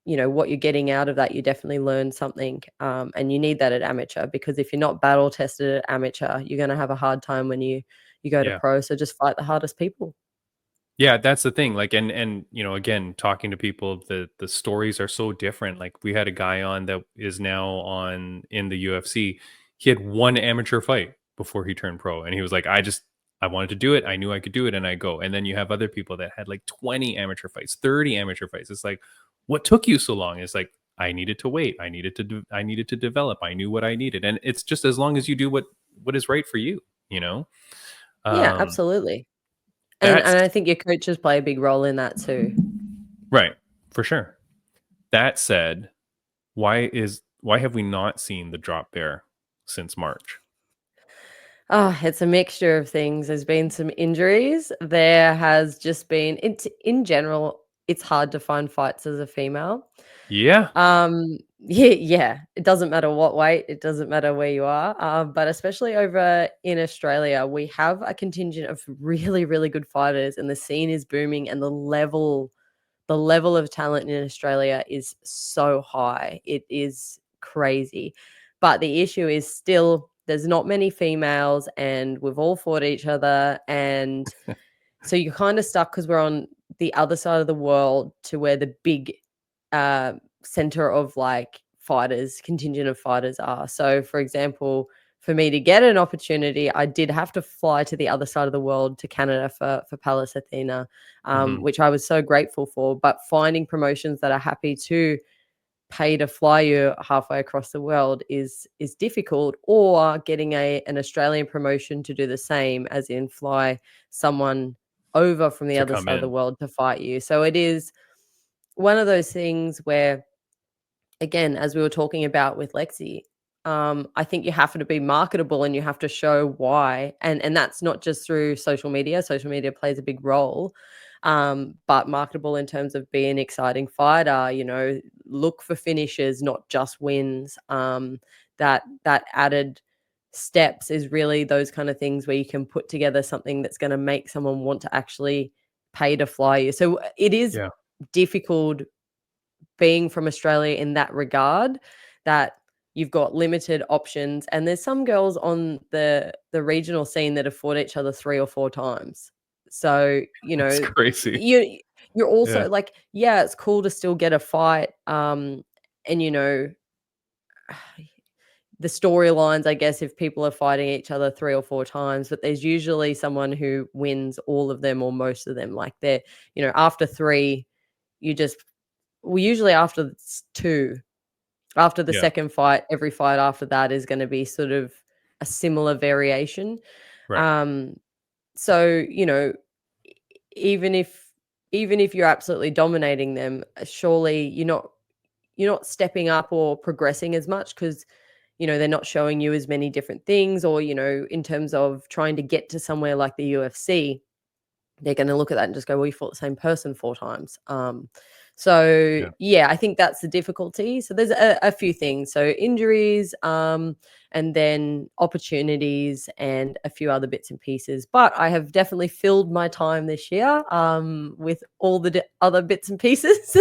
what you're getting out of that, you definitely learn something, and you need that at amateur because if you're not battle tested at amateur, you're gonna have a hard time when you go to Yeah. pro, so just fight the hardest people. Yeah, that's the thing. Like, and again, talking to people, the stories are so different. Like, we had a guy on that is now on in the UFC. He had one amateur fight before he turned pro, and he was like, I wanted to do it. I knew I could do it, and I go. And then you have other people that had like 20 amateur fights, 30 amateur fights. It's like, what took you so long? It's like, I needed to wait. I needed to develop. I knew what I needed, and it's just as long as you do what is right for you. You know, Yeah, um, absolutely. And that's I think your coaches play a big role in that too. right for sure. That said, why have we not seen the drop bear since March? Oh, it's a mixture of things. There's been some injuries. There has just been in general, it's hard to find fights as a female. Yeah, Yeah, it doesn't matter what weight, it doesn't matter where you are. But especially over in Australia, we have a contingent of really, really good fighters, and the scene is booming, and the level of talent in Australia is so high. It is crazy. But the issue is still there's not many females and we've all fought each other. And so you're kind of stuck because we're on the other side of the world to where the big uh, center of like fighters, contingent of fighters are. So, for example, for me to get an opportunity, I did have to fly to the other side of the world to Canada for Palace Athena, mhm, which I was so grateful for. But finding promotions that are happy to pay to fly you halfway across the world is difficult, or getting an Australian promotion to do the same, as in fly someone over from the to other come side of the in. world to fight you. So it is one of those things where, again, as we were talking about with Lexi, I think you have to be marketable and you have to show why. And that's not just through social media. Social media plays a big role. But marketable in terms of being an exciting fighter, look for finishes, not just wins. That added steps is really those kind of things where you can put together something that's going to make someone want to actually pay to fly you. So it is Yeah, difficult being from Australia in that regard, that you've got limited options, and there's some girls on the regional scene that have fought each other 3 or 4 times. So, it's crazy. you're Yeah, also like, yeah, it's cool to still get a fight, and, the storylines, I guess, if people are fighting each other 3 or 4 times, but there's usually someone who wins all of them or most of them. Like, they're after 3, you just well, usually after 2, after the yeah, second fight, every fight after that is gonna be sort of a similar variation. right. Um, so, e even if you're absolutely dominating them, surely you're not stepping up or progressing as much because they're not showing you as many different things, or, in terms of trying to get to somewhere like the UFC, they're going to look at that and just go, well, you fought the same person 4 times. So yeah, I think that's the difficulty. So there's a few things. So injuries, and then opportunities and a few other bits and pieces. But I have definitely filled my time this year with all the other bits and pieces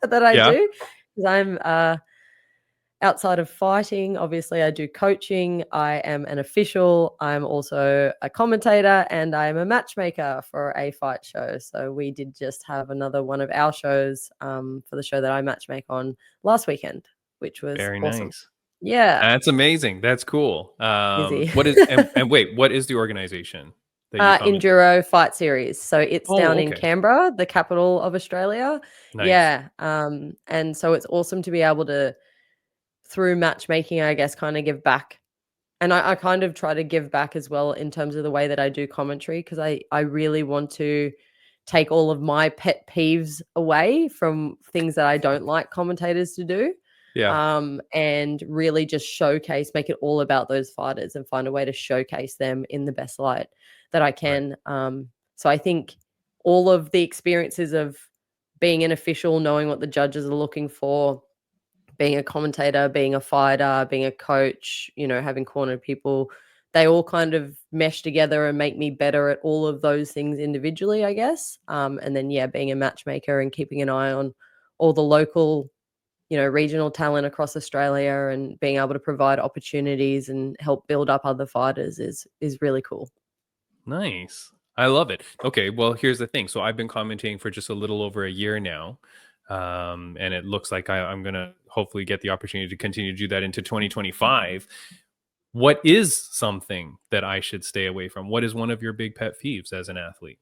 that I do. Because I'm outside of fighting, obviously, I do coaching. I am an official. I'm also a commentator, and I am a matchmaker for a fight show. So we did just have another one of our shows for the show that I matchmake on last weekend, which was Very awesome. nice. Yeah, That's amazing. That's cool. busy. What is and wait, what is the organization that you comment? Enduro Fight Series. So it's down in Okay. Canberra, the capital of Australia. Nice. Yeah, and so it's awesome to be able to, through matchmaking, I guess, kind of give back. And I kind of try to give back as well in terms of the way that I do commentary, because I really want to take all of my pet peeves away from things that I don't like commentators to do. And really just make it all about those fighters and find a way to showcase them in the best light that I can. So I think all of the experiences of being an official, knowing what the judges are looking for, being a commentator, being a fighter, being a coach, having cornered people, they all kind of mesh together and make me better at all of those things individually, I guess. And then, being a matchmaker and keeping an eye on all the local, regional talent across Australia and being able to provide opportunities and help build up other fighters is really cool. Nice. I love it. Okay, well, here's the thing. So I've been commentating for just a little over a year now. And it looks like I'm going to hopefully get the opportunity to continue to do that into 2025. What is something that I should stay away from? What is one of your big pet peeves as an athlete?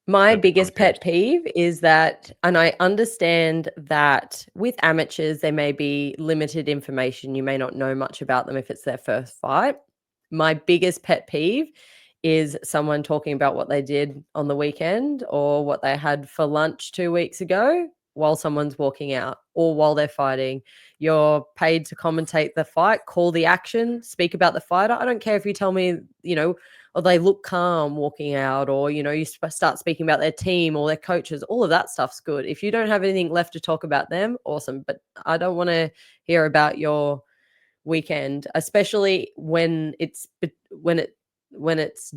My biggest pet peeve is that, and I understand that with amateurs, there may be limited information. You may not know much about them if it's their first fight. My biggest pet peeve is someone talking about what they did on the weekend or what they had for lunch 2 weeks ago while someone's walking out or while they're fighting. You're paid to commentate the fight, call the action, speak about the fighter. I don't care if you tell me, or they look calm walking out, or, you start speaking about their team or their coaches. All of that stuff's good. If you don't have anything left to talk about them, awesome. But I don't want to hear about your weekend, especially when it's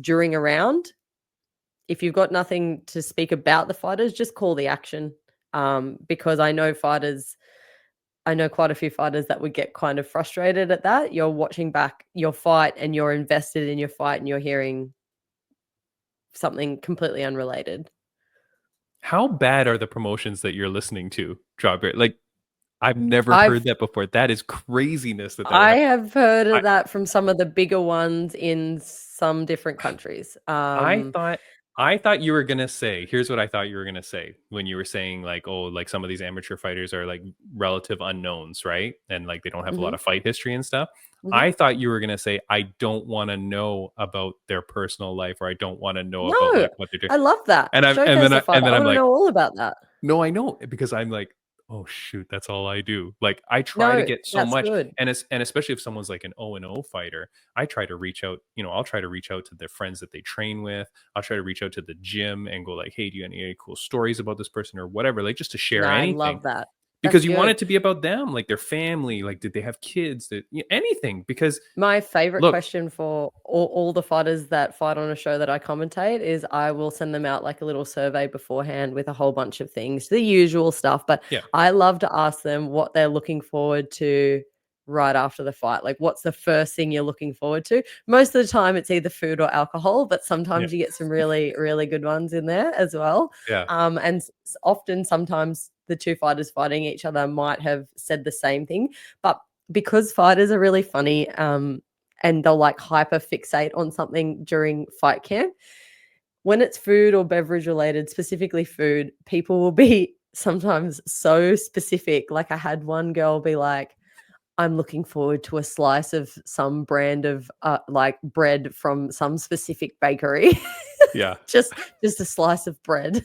during a round. If you've got nothing to speak about the fighters, just call the action. Because I know quite a few fighters that would get kind of frustrated at that. You're watching back your fight and you're invested in your fight and you're hearing something completely unrelated. How bad are the promotions that you're listening to, Strawberry? Like, I've never heard that before. That is craziness. I have heard of that from some of the bigger ones in some different countries. I thought you were gonna say, here's what I thought you were gonna say when you were saying like, oh, like some of these amateur fighters are like relative unknowns, right? And like they don't have a lot of fight history and stuff. I thought you were gonna say, I don't want to know about their personal life, or I don't want to know about like what they're doing. I love that. And then I'm like, know all about that. No, I know, because I'm like, oh shoot, that's all I do. Like I try to get so much, and especially if someone's like an 0-0 fighter, I try to reach out. I'll try to reach out to their friends that they train with. I'll try to reach out to the gym and go like, hey, do you have any cool stories about this person or whatever? Like just to share anything. I love that. Because you want it to be about them, like their family, like did they have kids, anything. Because my favorite question for all the fighters that fight on a show that I commentate is I will send them out like a little survey beforehand with a whole bunch of things, the usual stuff. But I love to ask them what they're looking forward to right after the fight. Like, what's the first thing you're looking forward to? Most of the time it's either food or alcohol, but sometimes you get some really, really good ones in there as well. And often sometimes the two fighters fighting each other might have said the same thing, but because fighters are really funny, and they'll like hyper fixate on something during fight camp, when it's food or beverage related, specifically food, people will be sometimes so specific. Like I had one girl be like, I'm looking forward to a slice of some brand of like bread from some specific bakery. Just a slice of bread.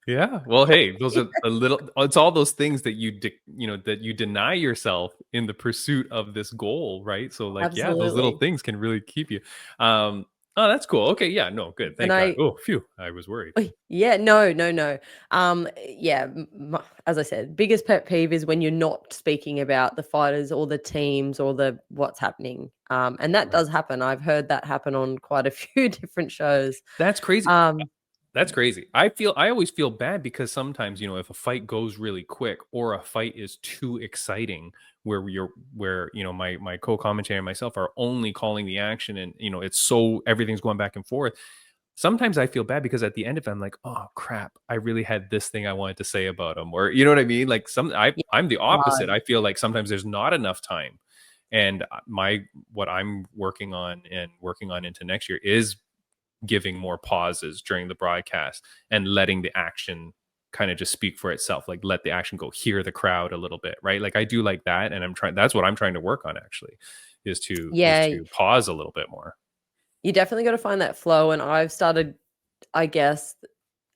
Yeah. Well, hey, those are it's all those things that that you deny yourself in the pursuit of this goal, right? So like, Absolutely. those little things can really keep you. Oh, that's cool. Okay, yeah, no, good. And Thank God. Oh, phew, I was worried. yeah, no. Yeah, as I said, biggest pet peeve is when you're not speaking about the fighters or the teams or the what's happening. And that Right. does happen. I've heard that happen on quite a few different shows. That's crazy. Um, That's crazy. I always feel bad because sometimes, if a fight goes really quick or a fight is too exciting where, my co-commentator and myself are only calling the action and, it's so everything's going back and forth. Sometimes I feel bad because at the end of it, I'm like, oh crap, I really had this thing I wanted to say about him. Or you know what I mean? Like yeah, I'm the opposite. right. I feel like sometimes there's not enough time. And what I'm working on into next year is giving more pauses during the broadcast and letting the action kind of just speak for itself. Like let the action go, hear the crowd a little bit, right? Like I do like that, and that's what I'm trying to work on actually, is to Yeah, pause a little bit more. you definitely got to find that flow. And I've started, I guess,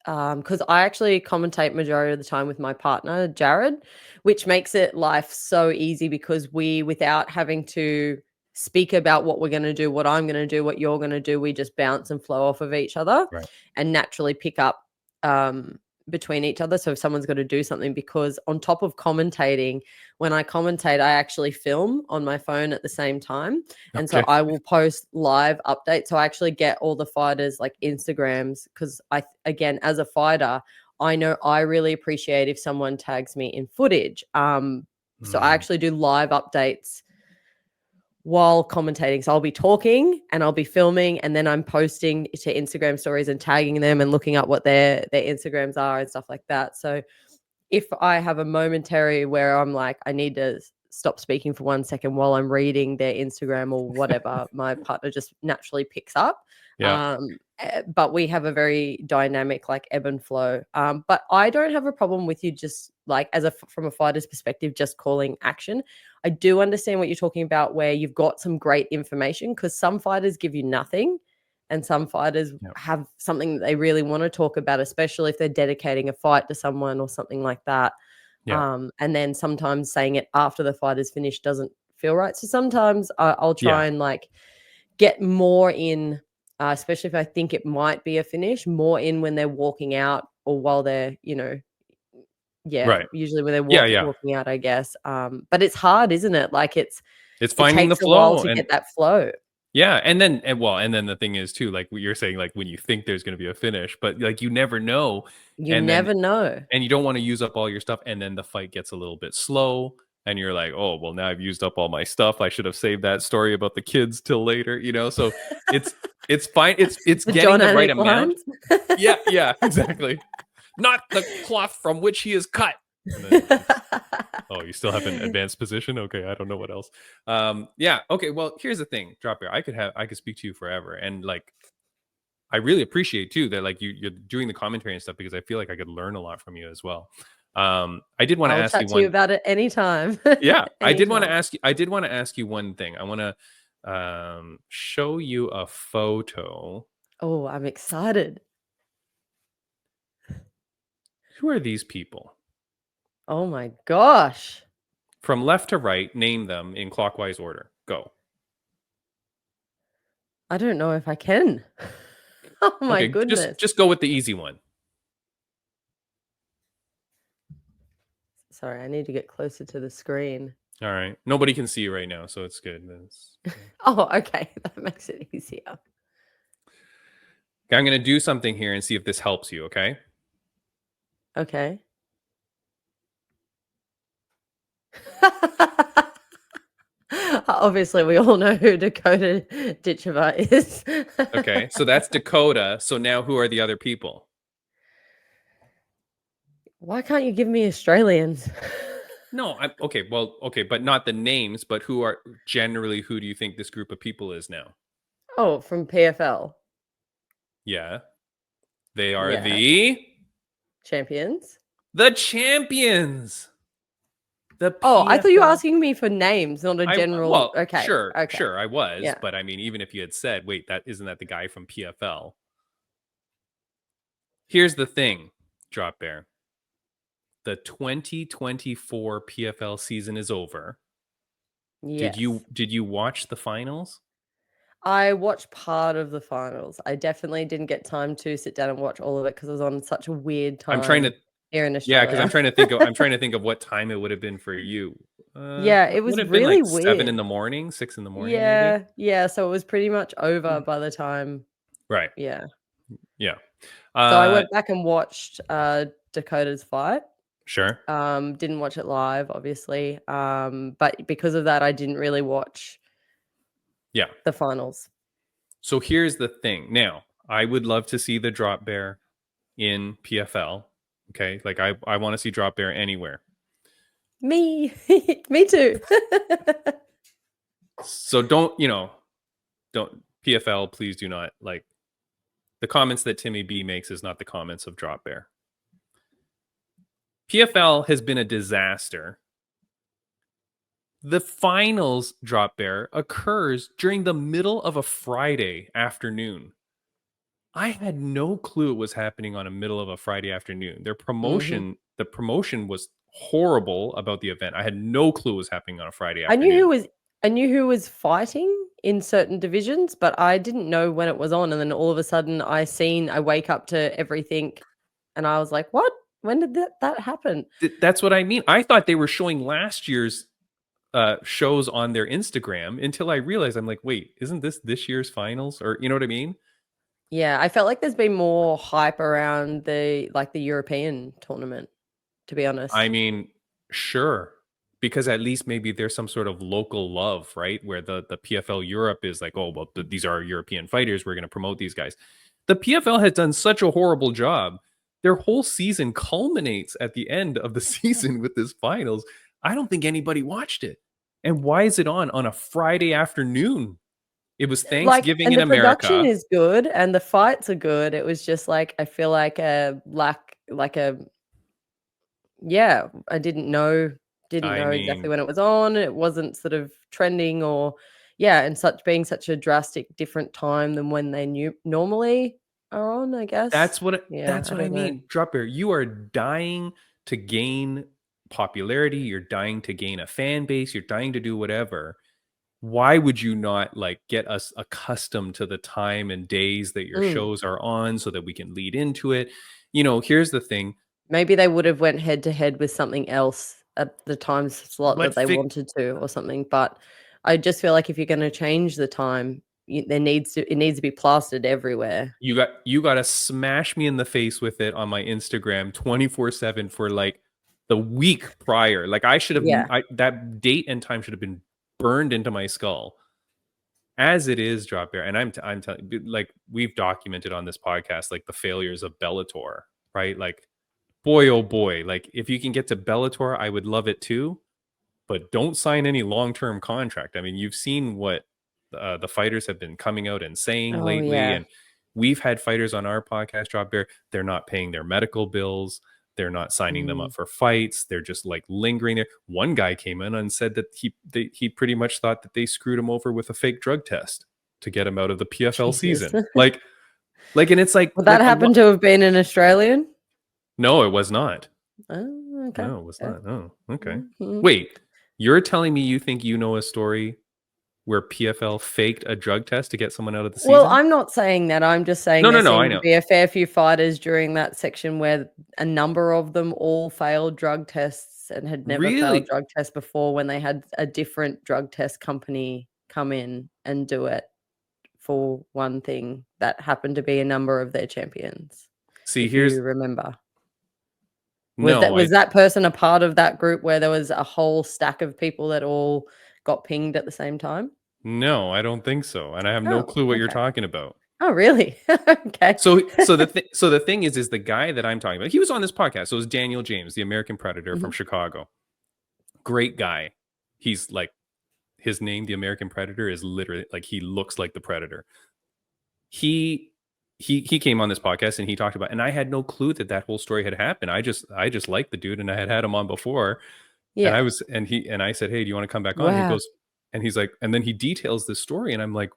because I actually commentate majority of the time with my partner, Jared, which makes it life so easy because without having to speak about what we're going to do, what I'm going to do, what you're going to do, we just bounce and flow off of each other Right. and naturally pick up between each other. So if someone's got to do something, because on top of commentating, when I commentate, I actually film on my phone at the same time. And so Okay. I will post live updates. So I actually get all the fighters like Instagrams because again, as a fighter, I know I really appreciate if someone tags me in footage. So I actually do live updates while commentating. So I'll be talking and I'll be filming, and then I'm posting to Instagram stories and tagging them and looking up what their Instagrams are and stuff like that. So if I have a momentary where I'm like, I need to stop speaking for 1 second while I'm reading their Instagram or whatever, my partner just naturally picks up. Yeah. But we have a very dynamic like ebb and flow. But I don't have a problem with you just like from a fighter's perspective, just calling action. I do understand what you're talking about where you've got some great information, because some fighters give you nothing and some fighters Yep. have something that they really want to talk about, especially if they're dedicating a fight to someone or something like that. Yeah. And then sometimes saying it after the fight is finished doesn't feel right. So sometimes I'll try Yeah. and like get more in, especially if I think it might be a finish, more in when they're walking out or while they're, Right. usually when they're Yeah. walking out, I guess. But it's hard, isn't it? Like it Finding the takes a while flow. to And get that flow. yeah, and then the thing is too, like what you're saying, like when you think there's going to be a finish, but like you never know, You and then never know. and you don't want to use up all your stuff, and then the fight gets a little bit slow, and you're like, oh well, now I've used up all my stuff. I should have saved that story about the kids till later, So it's fine. It's The getting John the right Anik amount. lines. Yeah, exactly. Not the cloth from which he is cut. And then oh, you still have an advanced position? Okay, I don't know what else. Yeah, okay. Well, here's the thing, Drop Bear. I could speak to you forever, and like, I really appreciate too that like you're doing the commentary and stuff, because I feel like I could learn a lot from you as well. I did want to I'll ask chat you to you one. about it anytime. Yeah, I did want to Anytime. ask you. I did want to ask you one thing. I want to show you a photo. Oh, I'm excited. Who are these people? Oh my gosh. From left to right, name them in clockwise order. Go. I don't know if I can. Oh my Okay, goodness. just go with the easy one. Sorry, I need to get closer to the screen. All right. Nobody can see you right now, so it's good. Oh, okay. That makes it easier. Okay, I'm going to do something here and see if this helps you, okay? Okay. Obviously, we all know who Dakota Ditcheva is. Okay, so that's Dakota. So now who are the other people? Why can't you give me Australians? No, okay, well, okay, but not the names, but who do you think this group of people is now? Oh, from PFL. Yeah. They are Yeah. the Champions. champions. The Oh, I thought you were PFL. asking me for names, not a general. Well, Okay. sure, Okay. sure, I was, Yeah. but I mean, even if you had said, wait, isn't that the guy from PFL? Here's the thing, Drop Bear. The 2024 PFL season is over. Yes. Did you watch the finals? I watched part of the finals. I definitely didn't get time to sit down and watch all of it because I was on such a weird I'm trying to time here in Yeah, because Australia. I'm trying to think of what time it would have been for you. Yeah, It it would was have been really like 7 in weird. the morning, 6 in the morning, maybe. Yeah, so it was pretty much over Mm. by the time Right. yeah. Yeah. So I Uh, went back and watched, Dakota's fight. sure. Didn't watch it live, obviously, but because of that, I didn't really watch Yeah. the finals. So here's the thing. Now, I would love to see the drop bear in PFL. Okay. Like I want to see drop bear anywhere. Me. Me too. So don't PFL, please do not like the comments that Timmy B makes is not the comments of drop bear. PFL has been a disaster. The finals drop bear occurs during the middle of a Friday afternoon. I had no clue it was happening on a middle of a Friday afternoon. Mhm. The promotion was horrible about the event. I had no clue it was happening on a Friday I knew afternoon. who was fighting in certain divisions, but I didn't know when it was on, and then all of a sudden I wake up to everything and I was like, "What? When did that happen?" That's what I mean. I thought they were showing last year's shows on their Instagram until I realized I'm like, wait, isn't this year's finals? Or you know what I mean? Yeah, I felt like there's been more hype around the European tournament, to be I honest. mean, sure. Because at least maybe there's some sort of local love, right? Where the PFL Europe is like, oh, well, these are our European fighters. We're going to promote these guys. The PFL has done such a horrible job. Their whole season culminates at the end of the season with this finals. I don't think anybody watched it. And why is it on a Friday afternoon? It was Like, Thanksgiving and in the production America. is good and the fights are good. It was just like I feel like a lack like a yeah, I didn't I know exactly mean, when it was on. It wasn't sort of trending or yeah, and such being such a drastic different time than when they normally are on, I guess. Yeah, that's I what I don't know. mean. Drop Bear, you are dying to gain popularity, you're dying to gain a fan base, you're dying to do whatever. Why would you not like get us accustomed to the time and days that your Mm. shows are on so that we can lead into it? You know, here's the thing. Maybe they would have went head to head with something else at the time slot But that they Vic, wanted to or something, but I just feel like if you're gonna change the time, it needs to be plastered everywhere. you got to smash me in the face with it on my Instagram 24/7 for like the week prior. Like I should have Yeah. that date and time should have been burned into my skull. As it is, Drop Bear, and I'm telling you, like we've documented on this podcast, like the failures of Bellator, right? Like, boy, oh boy, like if you can get to Bellator, I would love it too, but don't sign any long term contract. I mean, you've seen what the fighters have been coming out and saying Oh, lately, yeah. and we've had fighters on our podcast, Drop Bear. They're not paying their medical bills. They're not signing them Mm. up for fights. They're just like lingering there. One guy came in and said that he pretty much thought that they screwed him over with a fake drug test to get him out of the PFL Jesus. season. Like, and it's Would that like a happen lot. to have been an Australian? No, it was not. Oh, okay. No, it was Okay. not. Oh, okay. Mhm. Wait, you're telling me you think you know a story where PFL faked a drug test to get someone out of the Well, season? I'm not saying that, I'm just saying No, there no, no. I seemed to know. be a fair few fighters during that section where a number of them all failed drug tests and had never failed Really? drug tests before when they had a different drug test company come in and do it for one thing that happened to be a number of their champions, See, if here's you remember. no. Was that person a part of that group where there was a whole stack of people that all got pinged at the same time? No, I don't think so, and I have no Oh, clue what you're okay. talking about. Oh, really? Okay. So the thing is the guy that I'm talking about. He was on this podcast. So it was Daniel James, the American Predator from Mhm. Chicago. Great guy. He's like his name, the American Predator, is literally like he looks like the Predator. He he came on this podcast and he talked about, and I had no clue that that whole story had happened. I just liked the dude, and I had him on before, and Yeah. I said, hey, do you want to come back on? He Wow. goes, and he's like, and then he details this story, and I'm like,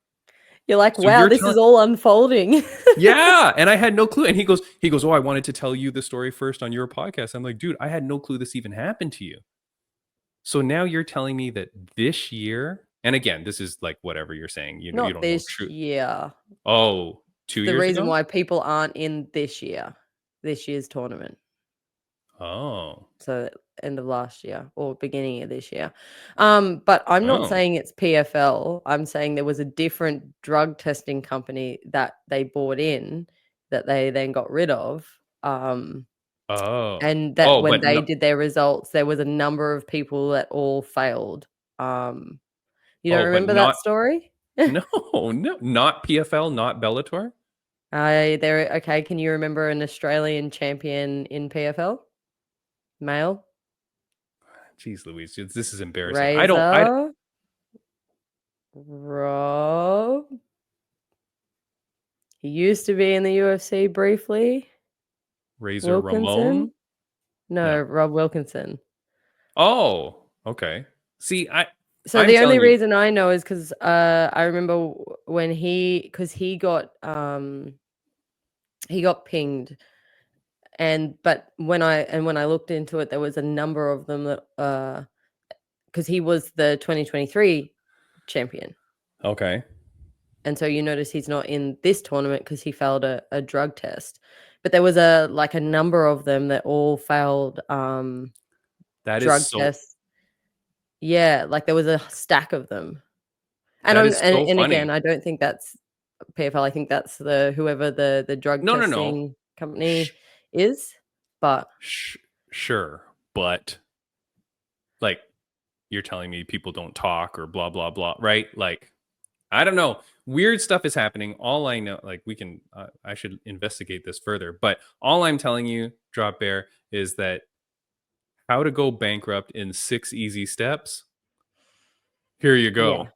You're like, so "Wow, you're this is telling all unfolding." yeah, and I had no clue. And he goes, oh, I wanted to tell you the story first on your podcast. I'm like, dude, I had no clue this even happened to you. So now you're telling me that this year And again, this is like whatever you're saying. You Not don't know this true. year. Oh, 2 The years reason ago? why people aren't in this year's tournament. Oh. So end of last year or beginning of this year. But I'm not Oh. saying it's PFL. I'm saying there was a different drug testing company that they bought in that they then got rid of. Oh. And that Oh, when but they no, did their results, there was a number of people that all failed. You don't oh, but remember that not story? no, no, not PFL, not Bellator? There. Okay. Can you remember an Australian champion in PFL? Male? Jeez Louise, this is embarrassing. I Razor? Rob? He used to be in the UFC briefly. Razor Ramon? Wilkinson? No, No. Rob Wilkinson. Oh, okay. See, So I'm the only telling you, reason I know is because I remember when he got pinged, but when I looked into it, there was a number of them that because he was the 2023 champion. okay. And so you notice he's not in this tournament because he failed a drug test. But there was a number of them that all failed That is drug so tests. Yeah, like there was a stack of them. And that I'm is so and again, funny. I don't think that's PFL. I think that's whoever the drug No, no, no. testing Sh- company is. But sure, but like you're telling me people don't talk or blah blah blah, right? Like I don't know. Weird stuff is happening. All I know, like we can, I should investigate this further. But all I'm telling you, Drop Bear, is that how to go bankrupt in 6 easy steps. Here you yeah. go.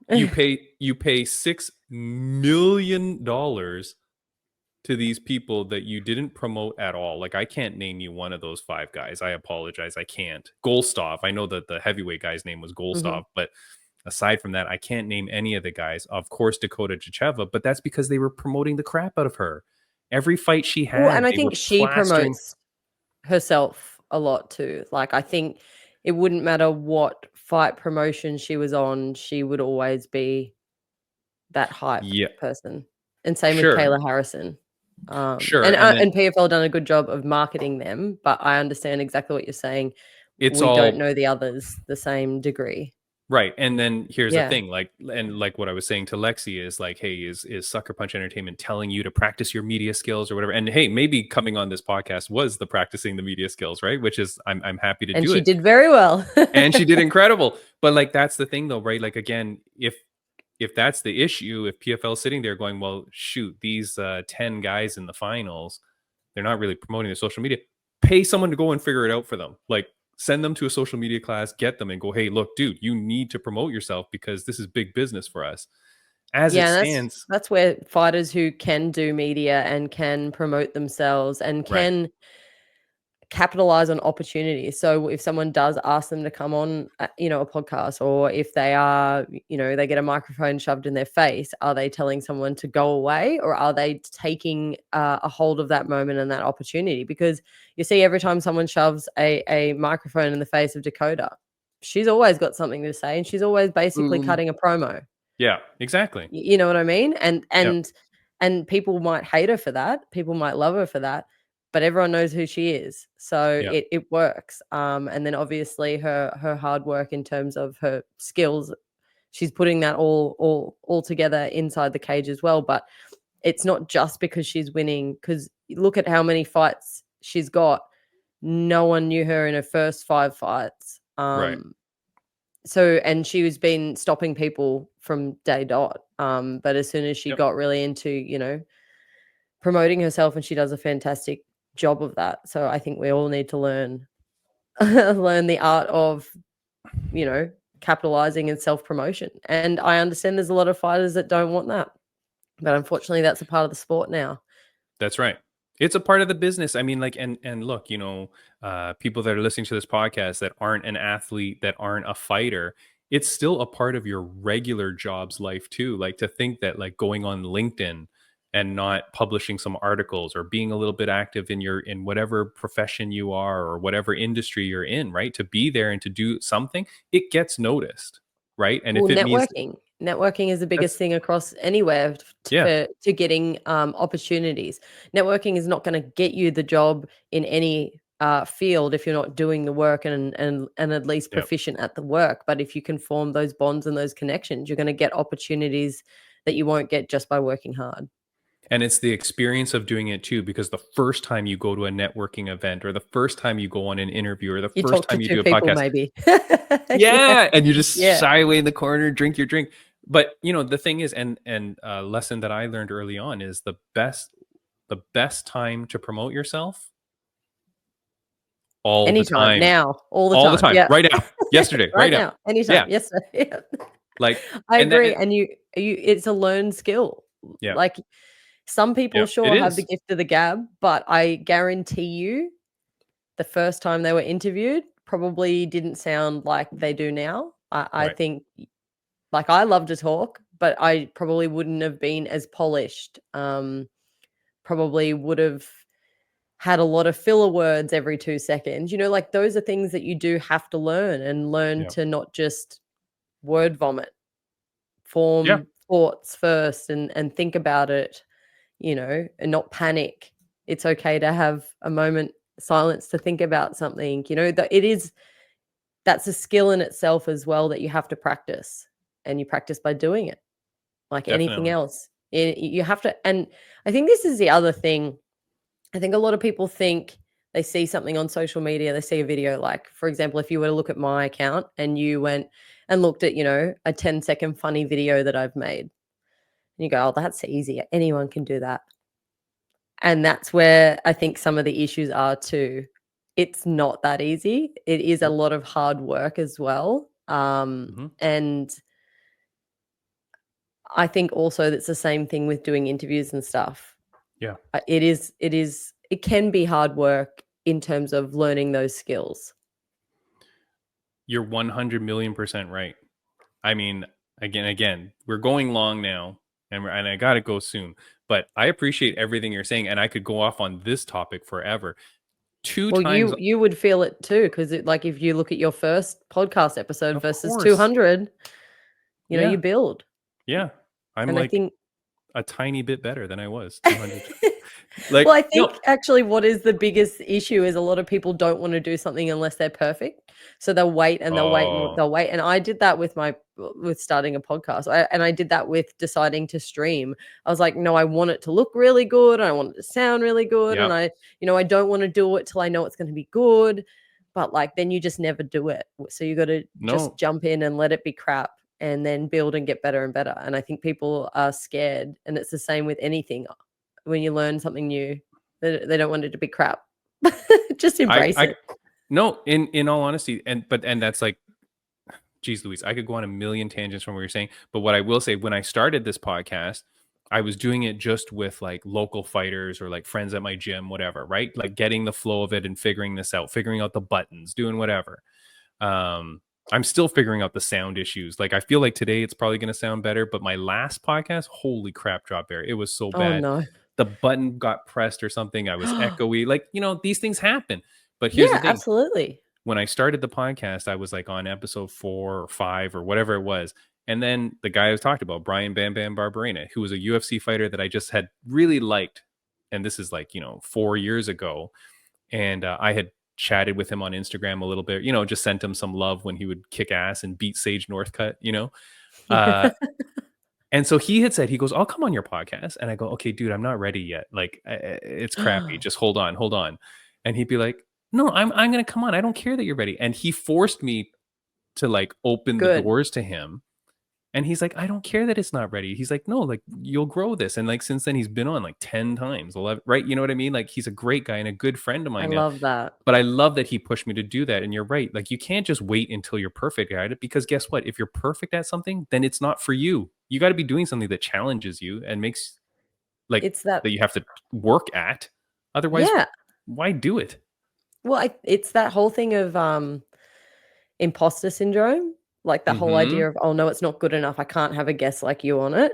You pay $6 million to these people that you didn't promote at all. Like I can't name you one of those 5 guys. I apologize. I can't. Golstov. I know that the heavyweight guy's name was hmm Golstov, but aside from that, I can't name any of the guys. Of course, Dakota Jacheva, but that's because they were promoting the crap out of her. Every fight she Well, and had, I they were think she plastering. promotes herself a lot too. Like I think it wouldn't matter what fight promotion she was on, she would always be that hype Yeah, person. And same with sure, Kayla Harrison. sure. And then And PFL done a good job of marketing them, but I understand exactly what you're saying. it's We don't all know the others the same degree. right. And then here's the Yeah. thing, like what I was saying to Lexi is like, hey, is Sucker Punch Entertainment telling you to practice your media skills or whatever? And hey, maybe coming on this podcast was the practicing the media skills, right? Which is I'm happy to And do she it. did very well. And she did incredible. But like that's the thing though, right? Like again, if that's the issue, if PFL is sitting there going, well, shoot, these 10 guys in the finals, they're not really promoting their social media. Pay someone to go and figure it out for them. Like send them to a social media class, get them and go, hey, look, dude, you need to promote yourself because this is big business for us. As it Yeah, and stands, that's where fighters who can do media and can promote themselves and right. can capitalize on opportunities. So if someone does ask them to come on, a podcast, or if they are, they get a microphone shoved in their face, are they telling someone to go away, or are they taking a hold of that moment and that opportunity? Because you see, every time someone shoves a microphone in the face of Dakota, she's always got something to say, and she's always basically Boom. cutting a promo. Yeah, exactly. You know what I mean? And Yep. and people might hate her for that. People might love her for that, but everyone knows who she is. So Yeah. it works. And then obviously her hard work in terms of her skills, she's putting that all together inside the cage as well. But it's not just because she's winning, because look at how many fights she's got. No one knew her in her first 5 fights. Right. So, and she was been stopping people from day dot. But as soon as she Yep. got really into, promoting herself, and she does a fantastic job of that. So I think we all need to learn learn the art of, capitalizing and self-promotion. And I understand there's a lot of fighters that don't want that. But unfortunately that's a part of the sport now. That's right. It's a part of the business. I mean, like, and look, people that are listening to this podcast that aren't an athlete, that aren't a fighter, it's still a part of your regular job's life too. Like to think that like going on LinkedIn and not publishing some articles or being a little bit active in whatever profession you are or whatever industry you're in, right? To be there and to do something, it gets noticed. right? And Well, if it means networking is the biggest that's thing across anywhere yeah, to getting opportunities. Networking is not going to get you the job in any field if you're not doing the work and at least yeah. proficient at the work. But if you can form those bonds and those connections, you're going to get opportunities that you won't get just by working hard. And it's the experience of doing it too, because the first time you go to a networking event or the first time you go on an interview or the You first talk to time you two do a people, podcast, maybe. Yeah, yeah, and you just yeah. shy away in the corner, drink your drink. But the thing is, and lesson that I learned early on is the best time to promote yourself all the Anytime, time, now, all the all the time. time, Yeah, right now, yesterday, right right now, now, anytime. yeah, Yes, sir. Yeah. like, I and agree, then and it's a learned skill. yeah, Like, some people yeah, it sure have the is gift of the gab, but I guarantee you the first time they were interviewed probably didn't sound like they do now. I right, think, like, I love to talk, but I probably wouldn't have been as polished, probably would have had a lot of filler words every 2 seconds, like, those are things that you do have to learn yeah, to not just word vomit, yeah, form thoughts first and think about it, and not panic. It's okay to have a moment silence to think about something, that that's a skill in itself as well that you have to practice, and you practice by doing it like anything definitely, else. You have to, and I think this is the other thing. I think a lot of people think they see something on social media, they see a video, like, for example, if you were to look at my account and you went and looked at, a 10-second funny video that I've made, and you go, "Oh, that's easy. Anyone can do that." And that's where I think some of the issues are too. It's not that easy. It is a nope, lot of hard work as well. hmm, And I think also that's the same thing with doing interviews and stuff. yeah. It can be hard work in terms of learning those skills. You're 100 million% right. I mean, again, we're going long now, and I got to go soon. But I appreciate everything you're saying, and I could go off on this topic forever. Two Well, times, you would feel it too, because like, if you look at your first podcast episode of versus course, 200, yeah, you build. yeah. I'm And I like think a tiny bit better than I was 200. Like, Well, I no, think actually what is the biggest issue is a lot of people don't wanna do something unless they're perfect. So they'll wait and they'll wait and oh, they'll wait, and I did that with starting a podcast. I did that with deciding to stream. I was like, "No, I want it to look really good, and I want it to sound really good, and yep, I don't wanna do it till I know it's gonna be good." But, like, then you just never do it. So you gotta just no, jump in and let it be crap, and then build and get better and better, and I think people are scared, and it's the same with anything. When you learn something new, they don't want it to be crap. Just embrace I it. no. In all honesty, and that's like, geez, Louise, I could go on a million tangents from what you're saying. But what I will say, when I started this podcast, I was doing it just with like local fighters or like friends at my gym, whatever, right? Like getting the flow of it and figuring this out, figuring out the buttons, doing whatever. Um, I'm still figuring out the sound issues. Like I feel like today it's probably going to sound better, but my last podcast, holy crap, drop bear, it was so Oh, bad. no. The button got pressed or something. I was echoey. Like, these things happen. But here's the Yeah, thing, absolutely. when I started the podcast, I was like on episode 4 or 5 or whatever it was. And then the guy I was talked about, Brian Bam Bam Barberena, who was a UFC fighter that I just had really liked. And this is like, 4 years ago. And I had chatted with him on Instagram a little bit, just sent him some love when he would kick ass and beat Sage Northcutt. Uh, and so he had said, he goes, "I'll come on your podcast." And I go, "Okay, dude, I'm not ready yet. Like, it's crappy. Just hold on, hold on." And he'd be like, "No, I'm going to come on. I don't care that you're ready." And he forced me to like open the Good. doors to him. And he's like, "I don't care that it's not ready." He's like, "No, like you'll grow this." And like since then, he's been on like 10 times, 11, right? You know what I mean? Like he's a great guy and a good friend of I mine now. love that. But I love that he pushed me to do that. And you're right. Like you can't just wait until you're perfect at it, because guess what? If you're perfect at something, then it's not for you. You got to be doing something that challenges you and makes like It's that that you have to work at. Otherwise, Yeah. why do it? Well, it's that whole thing of, imposter syndrome, like that whole Hmm. idea of, "Oh, no, it's not good enough. I can't have a guest like you on it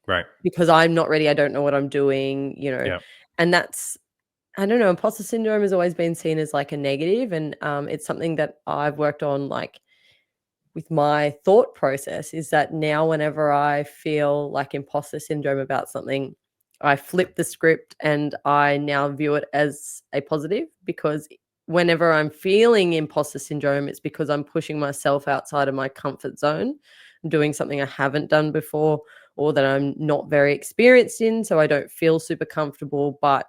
Right. because I'm not ready. I don't know what I'm doing." Yeah. And that's I don't know, imposter syndrome has always been seen as like a negative, and it's something that I've worked on, like, with my thought process is that now whenever I feel like imposter syndrome about something, I flip the script and I now view it as a positive, because whenever I'm feeling imposter syndrome, it's because I'm pushing myself outside of my comfort zone. I'm doing something I haven't done before or that I'm not very experienced in, so I don't feel super comfortable. But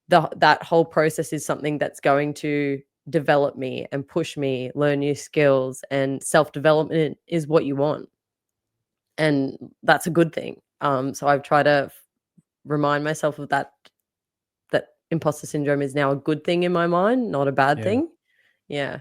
that whole process is something that's going to develop me and push me, learn new skills, and self-development is what you want. And that's a good thing. So I've tried to remind myself of that imposter syndrome is now a good thing in my mind, not a bad thing. Yeah.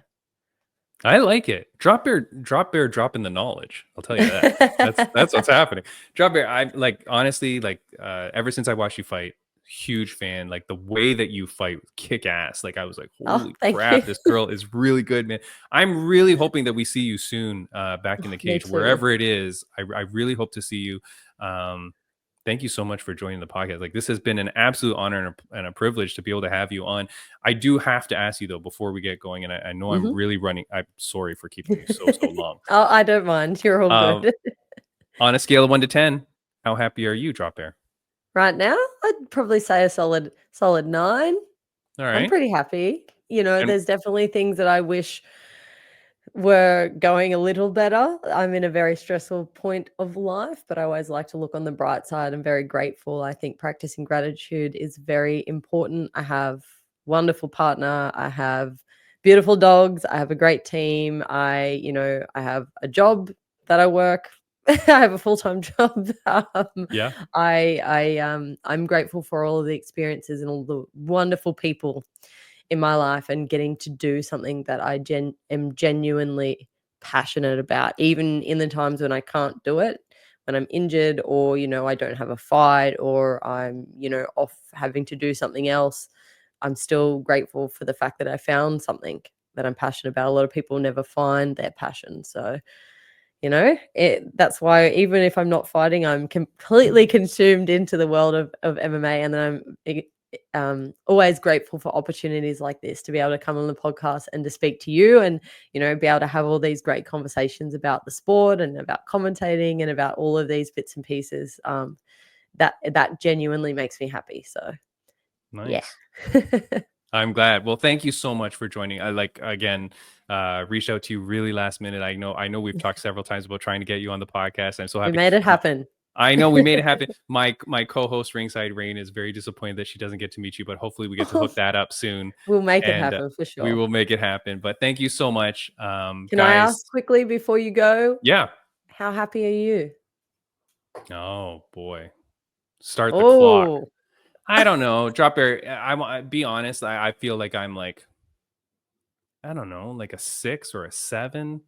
I like it. Drop Bear dropping the knowledge. I'll tell you that. That's what's happening. Drop Bear, I like, honestly, like, ever since I watched you fight, huge fan. Like, the way that you fight, kick ass. Like, I was like, Oh, holy thank crap, you. this girl is really good, man. I'm really hoping that we see you soon, back in the Me cage, too. wherever it is. I really hope to see you. Um, Thank you so much for joining the podcast. Like, this has been an absolute honor and a privilege to be able to have you on. I do have to ask you though, before we get going, and I know I'm really running. I'm sorry for keeping you so long. Oh, I don't mind. You're all Um, good. on a scale of 1 to 10, how happy are you, Drop Bear? Right now, I'd probably say a solid 9. All I'm right. pretty happy. And There's definitely things that I wish were going a little better. I'm in a very stressful point of life, but I always like to look on the bright side. I'm very grateful. I think practicing gratitude is very important. I have wonderful partner. I have beautiful dogs. I have a great team. I have a job that I work. I have a full-time job. yeah, I'm grateful for all of the experiences and all the wonderful people in my life, and getting to do something that I am genuinely passionate about, even in the times when I can't do it, when I'm injured, or, I don't have a fight, or I'm, off having to do something else. I'm still grateful for the fact that I found something that I'm passionate about. A lot of people never find their passion. So, that's why even if I'm not fighting, I'm completely consumed into the world of MMA, and then I'm always grateful for opportunities like this to be able to come on the podcast and to speak to you, and be able to have all these great conversations about the sport and about commentating and about all of these bits and pieces. That genuinely makes me happy. So nice. yeah. I'm glad. Well, thank you so much for joining. I like, again, reached out to you really last minute. I know we've talked several times about trying to get you on the podcast. I'm so We happy. made it happen. I know we made it happen. My co-host Ringside Rain is very disappointed that she doesn't get to meet you, but hopefully we get to hook that up soon. We'll make it And happen for we sure. will make it happen. But thank you so much, Can I guys. ask quickly before you go? Yeah. How happy are you? Oh boy. Start the clock. Oh, I don't know. Drop Bear. I be honest. I feel like I'm like, I don't know, like a 6 or a 7.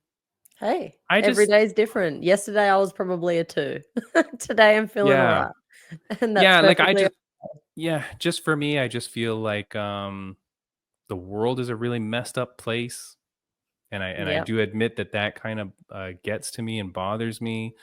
hey, I every just, day's different. Yesterday I was probably a 2. Today I'm feeling all yeah. right. And that's Yeah, like, perfectly just for me, I just feel like, the world is a really messed up place, and I yeah. do admit that kind of, gets to me and bothers me.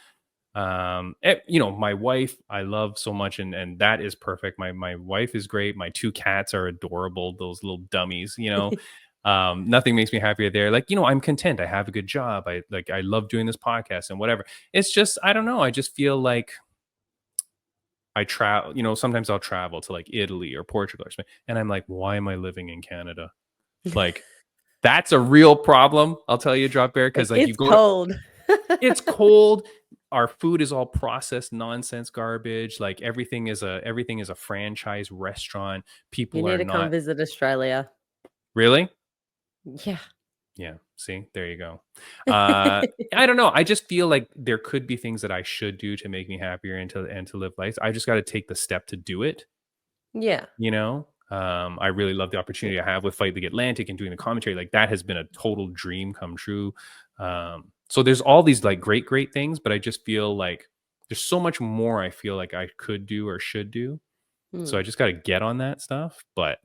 My wife I love so much, and that is perfect. My wife is great. My 2 cats are adorable, those little dummies. Nothing makes me happier there. Like, I'm content. I have a good job. I love doing this podcast and whatever. It's just, I don't know. I just feel like I travel, sometimes I'll travel to like Italy or Portugal or something, and I'm like, why am I living in Canada? Like, that's a real problem. I'll tell you, Drop Bear, It because like, you gets go to, cold. it's cold. Our food is all processed nonsense garbage. Like, everything is a franchise restaurant. You People need are to come not visit Australia. really. Yeah. Yeah. See, there you go. I don't know. I just feel like there could be things that I should do to make me happier and to live life. I just got to take the step to do it. Yeah. I really love the opportunity I have with Fight the Atlantic and doing the commentary. Like, that has been a total dream come true. So there's all these like great things, but I just feel like there's so much more I feel like I could do or should do. So I Hmm. just got to get on that stuff, but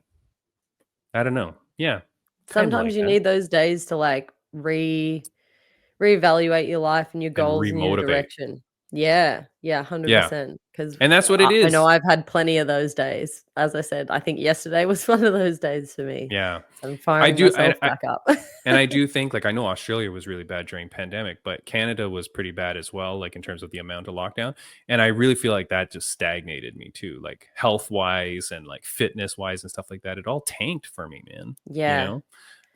I don't know. Yeah. Kind of Sometimes like you that. need those days to like reevaluate your life and your And goals and your remotivate. direction. Yeah, Yeah. 100%. Because And that's what it I know is. I've had plenty of those days. As I said, I think yesterday was one of those days for me. Yeah. So I'm I firing do myself back up. and I do think, like, I know Australia was really bad during pandemic, but Canada was pretty bad as well, like in terms of the amount of lockdown. And I really feel like that just stagnated me too, like health wise and like fitness wise and stuff like that. It all tanked for me, man. You Yeah. know?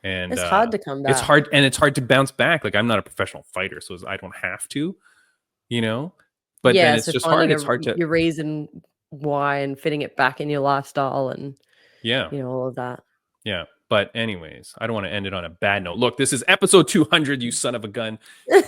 And It's hard to come it's back. hard, and it's hard to bounce back. Like, I'm not a professional fighter, so I don't have to, you know? But then Yeah, it's so just hard. finding It's hard to your reason why and fitting it back in your lifestyle and, yeah. all of that. Yeah. But anyways, I don't want to end it on a bad note. Look, this is episode 200, you son of a gun.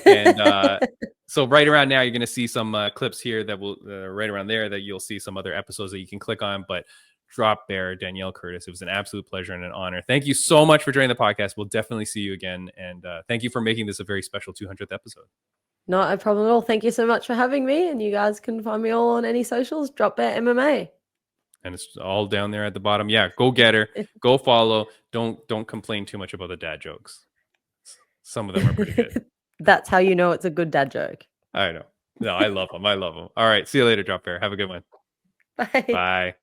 And so right around now, you're going to see some clips here that will right around there that you'll see some other episodes that you can click on. But drop there, Danielle Curtis. It was an absolute pleasure and an honor. Thank you so much for joining the podcast. We'll definitely see you again. And thank you for making this a very special 200th episode. Not a problem at all. Thank you so much for having me. And you guys can find me all on any socials. Drop Bear MMA. And it's all down there at the bottom. Yeah, go get her. Go follow. Don't complain too much about the dad jokes. Some of them are pretty good. That's how you know it's a good dad joke. I know. No, I love them. I love them. All right. See you later, Drop Bear. Have a good one. Bye. Bye.